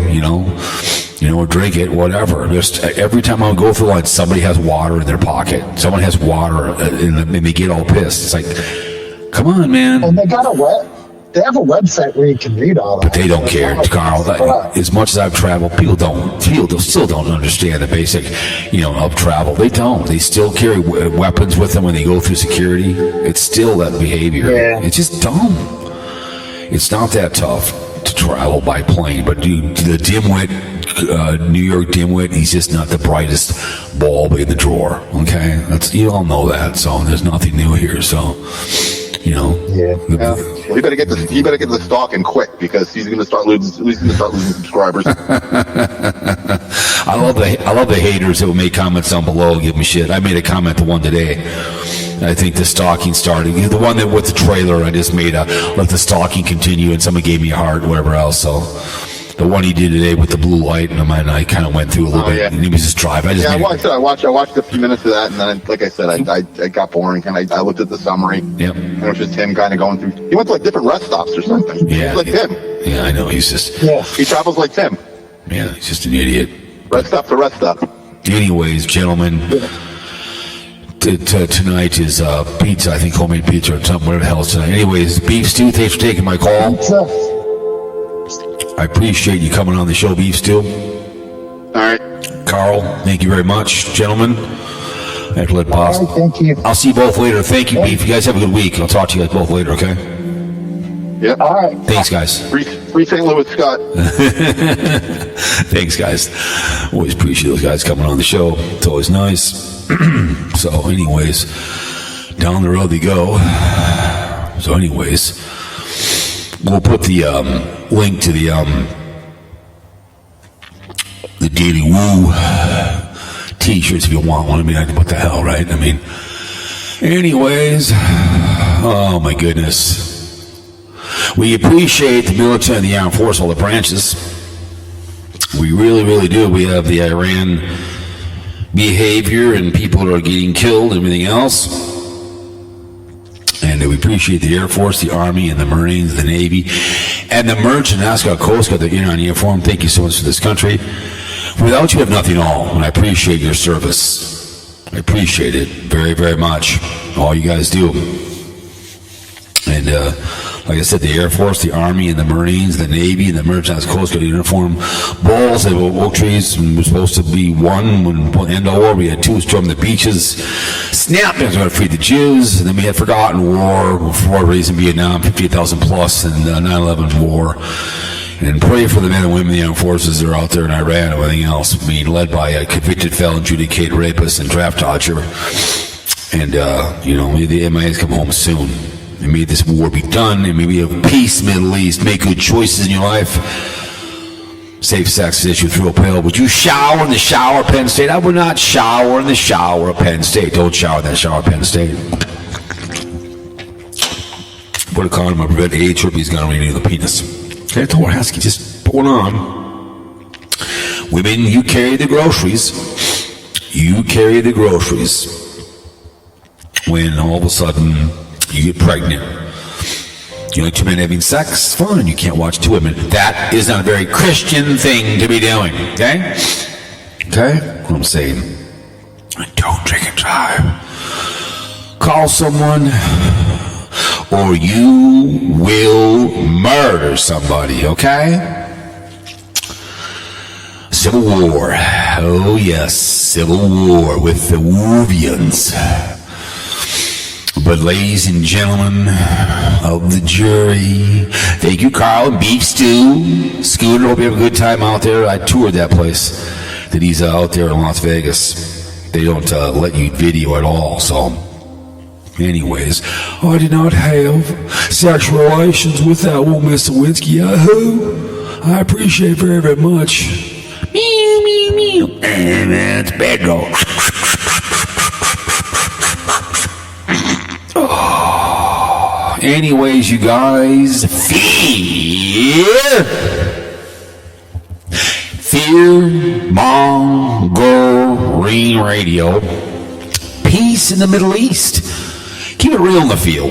Or drink it, whatever. Just every time I go for lunch, somebody has water in their pocket. Someone has water, and they get all pissed. It's like, come on, man. And they have a website where you can read all that. But they don't care, Carl. As much as I've traveled, people still don't understand the basic, of travel. They don't. They still carry weapons with them when they go through security. It's still that behavior. Yeah. It's just dumb. It's not that tough to travel by plane, but dude, the dimwit, New York dimwit, he's just not the brightest bulb in the drawer. Okay, you all know that. So there's nothing new here. So Well, you better get the stalking quick, because he's going to start losing subscribers. I love the haters that will make comments down below, give me shit. I made a comment to one today. I think the stalking started. The one that with the trailer, I just made let the stalking continue, and someone gave me a heart, whatever else. So the one he did today with the blue light, and I kind of went through a little bit. Yeah. And he was just driving. I watched a few minutes of that, and then, like I said, I got boring, and I looked at the summary. Yep. And it was just him kind of going through. He went to different rest stops or something. Yeah. He's like Tim. Yeah, I know. He's just. Yeah. He travels like Tim. Yeah, he's just an idiot. Rest stop to rest stop. Anyways, gentlemen. Tonight is pizza, I think homemade pizza or something, whatever the hell is tonight. Anyways, Beef Stew, thanks for taking my call. I appreciate you coming on the show, Beef Stew. All right. Carl, thank you very much, gentlemen. I have to let Boss. All right, thank you. I'll see you both later. Thank you, Beef. You guys have a good week. I'll talk to you guys both later, okay? Yep. All right. Thanks, guys. Free St. Louis, Scott. Thanks, guys. Always appreciate those guys coming on the show. It's always nice. So, anyways, down the road they go. So, anyways, we'll put the link to the Daily Woo t-shirts if you want one. What the hell, right? Anyways, oh my goodness. We appreciate the military and the armed force, all the branches. We really, really do. We have the Iran behavior and people that are getting killed and everything else. And we appreciate the Air Force, the Army, and the Marines, the Navy, and the Merchant Nassau Coast Guard, the Iran uniform. Thank you so much for this country. Without you, we have nothing at all, and I appreciate your service. I appreciate it very, very much. All you guys do. And like I said, the Air Force, the Army, and the Marines, the Navy, and the Merchant Coast Guard uniform balls. They were oak trees, and was supposed to be one when end all war. We had two storm the beaches. Snap! We going to free the Jews. And then we had Forgotten War, for a reason, Vietnam, 58,000 plus, and 9/11 war. And pray for the men and women in the armed forces that are out there in Iran and everything else, being led by a convicted felon, adjudicated rapist, and draft dodger. And may the MIAs come home soon. And may this war be done, and may we have peace in the Middle East. Make good choices in your life. Safe sex issue, throw a pill. Would you shower in the shower of Penn State? I would not shower in the shower of Penn State. Don't shower in that shower of Penn State. Put a condom to prevent AIDS, herpes, gonorrhea, the penis. Okay, I told her, Husky, just put one on. Women, you carry the groceries. You carry the groceries. When all of a sudden you get pregnant. You like two men having sex? Fine, you can't watch two women. That is not a very Christian thing to be doing, okay? Okay? What I'm saying, don't drink and drive. Call someone, or you will murder somebody, okay? Civil War. Oh, yes, Civil War with the Woovians. But ladies and gentlemen of the jury, thank you, Carl and Beef Stew. Scooter, hope you have a good time out there. I toured that place that he's out there in Las Vegas. They don't let you video at all, so... Anyways, I did not have sexual relations with that woman, Miss Lewinsky. Yahoo! I appreciate it very, very much. Meow, meow, meow. And that's bad dog. Anyways, you guys, Fear Mongering Radio. Peace in the Middle East. Keep it real in the field.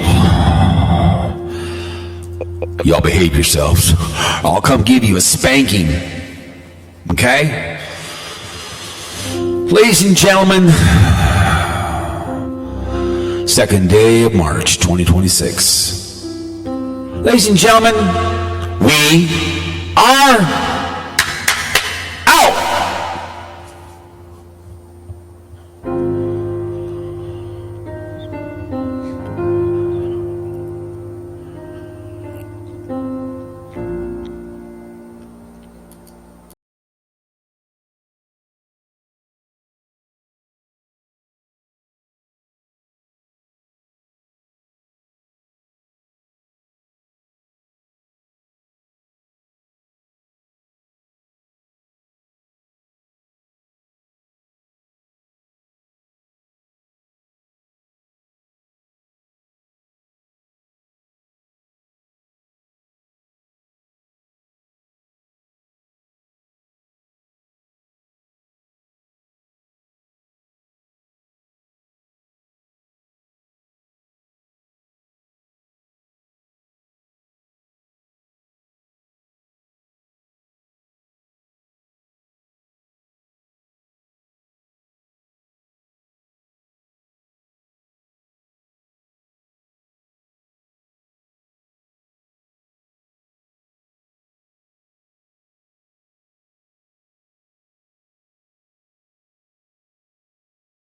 Y'all behave yourselves. I'll come give you a spanking. Okay? Ladies and gentlemen, second day of March 2026. Ladies and gentlemen, we are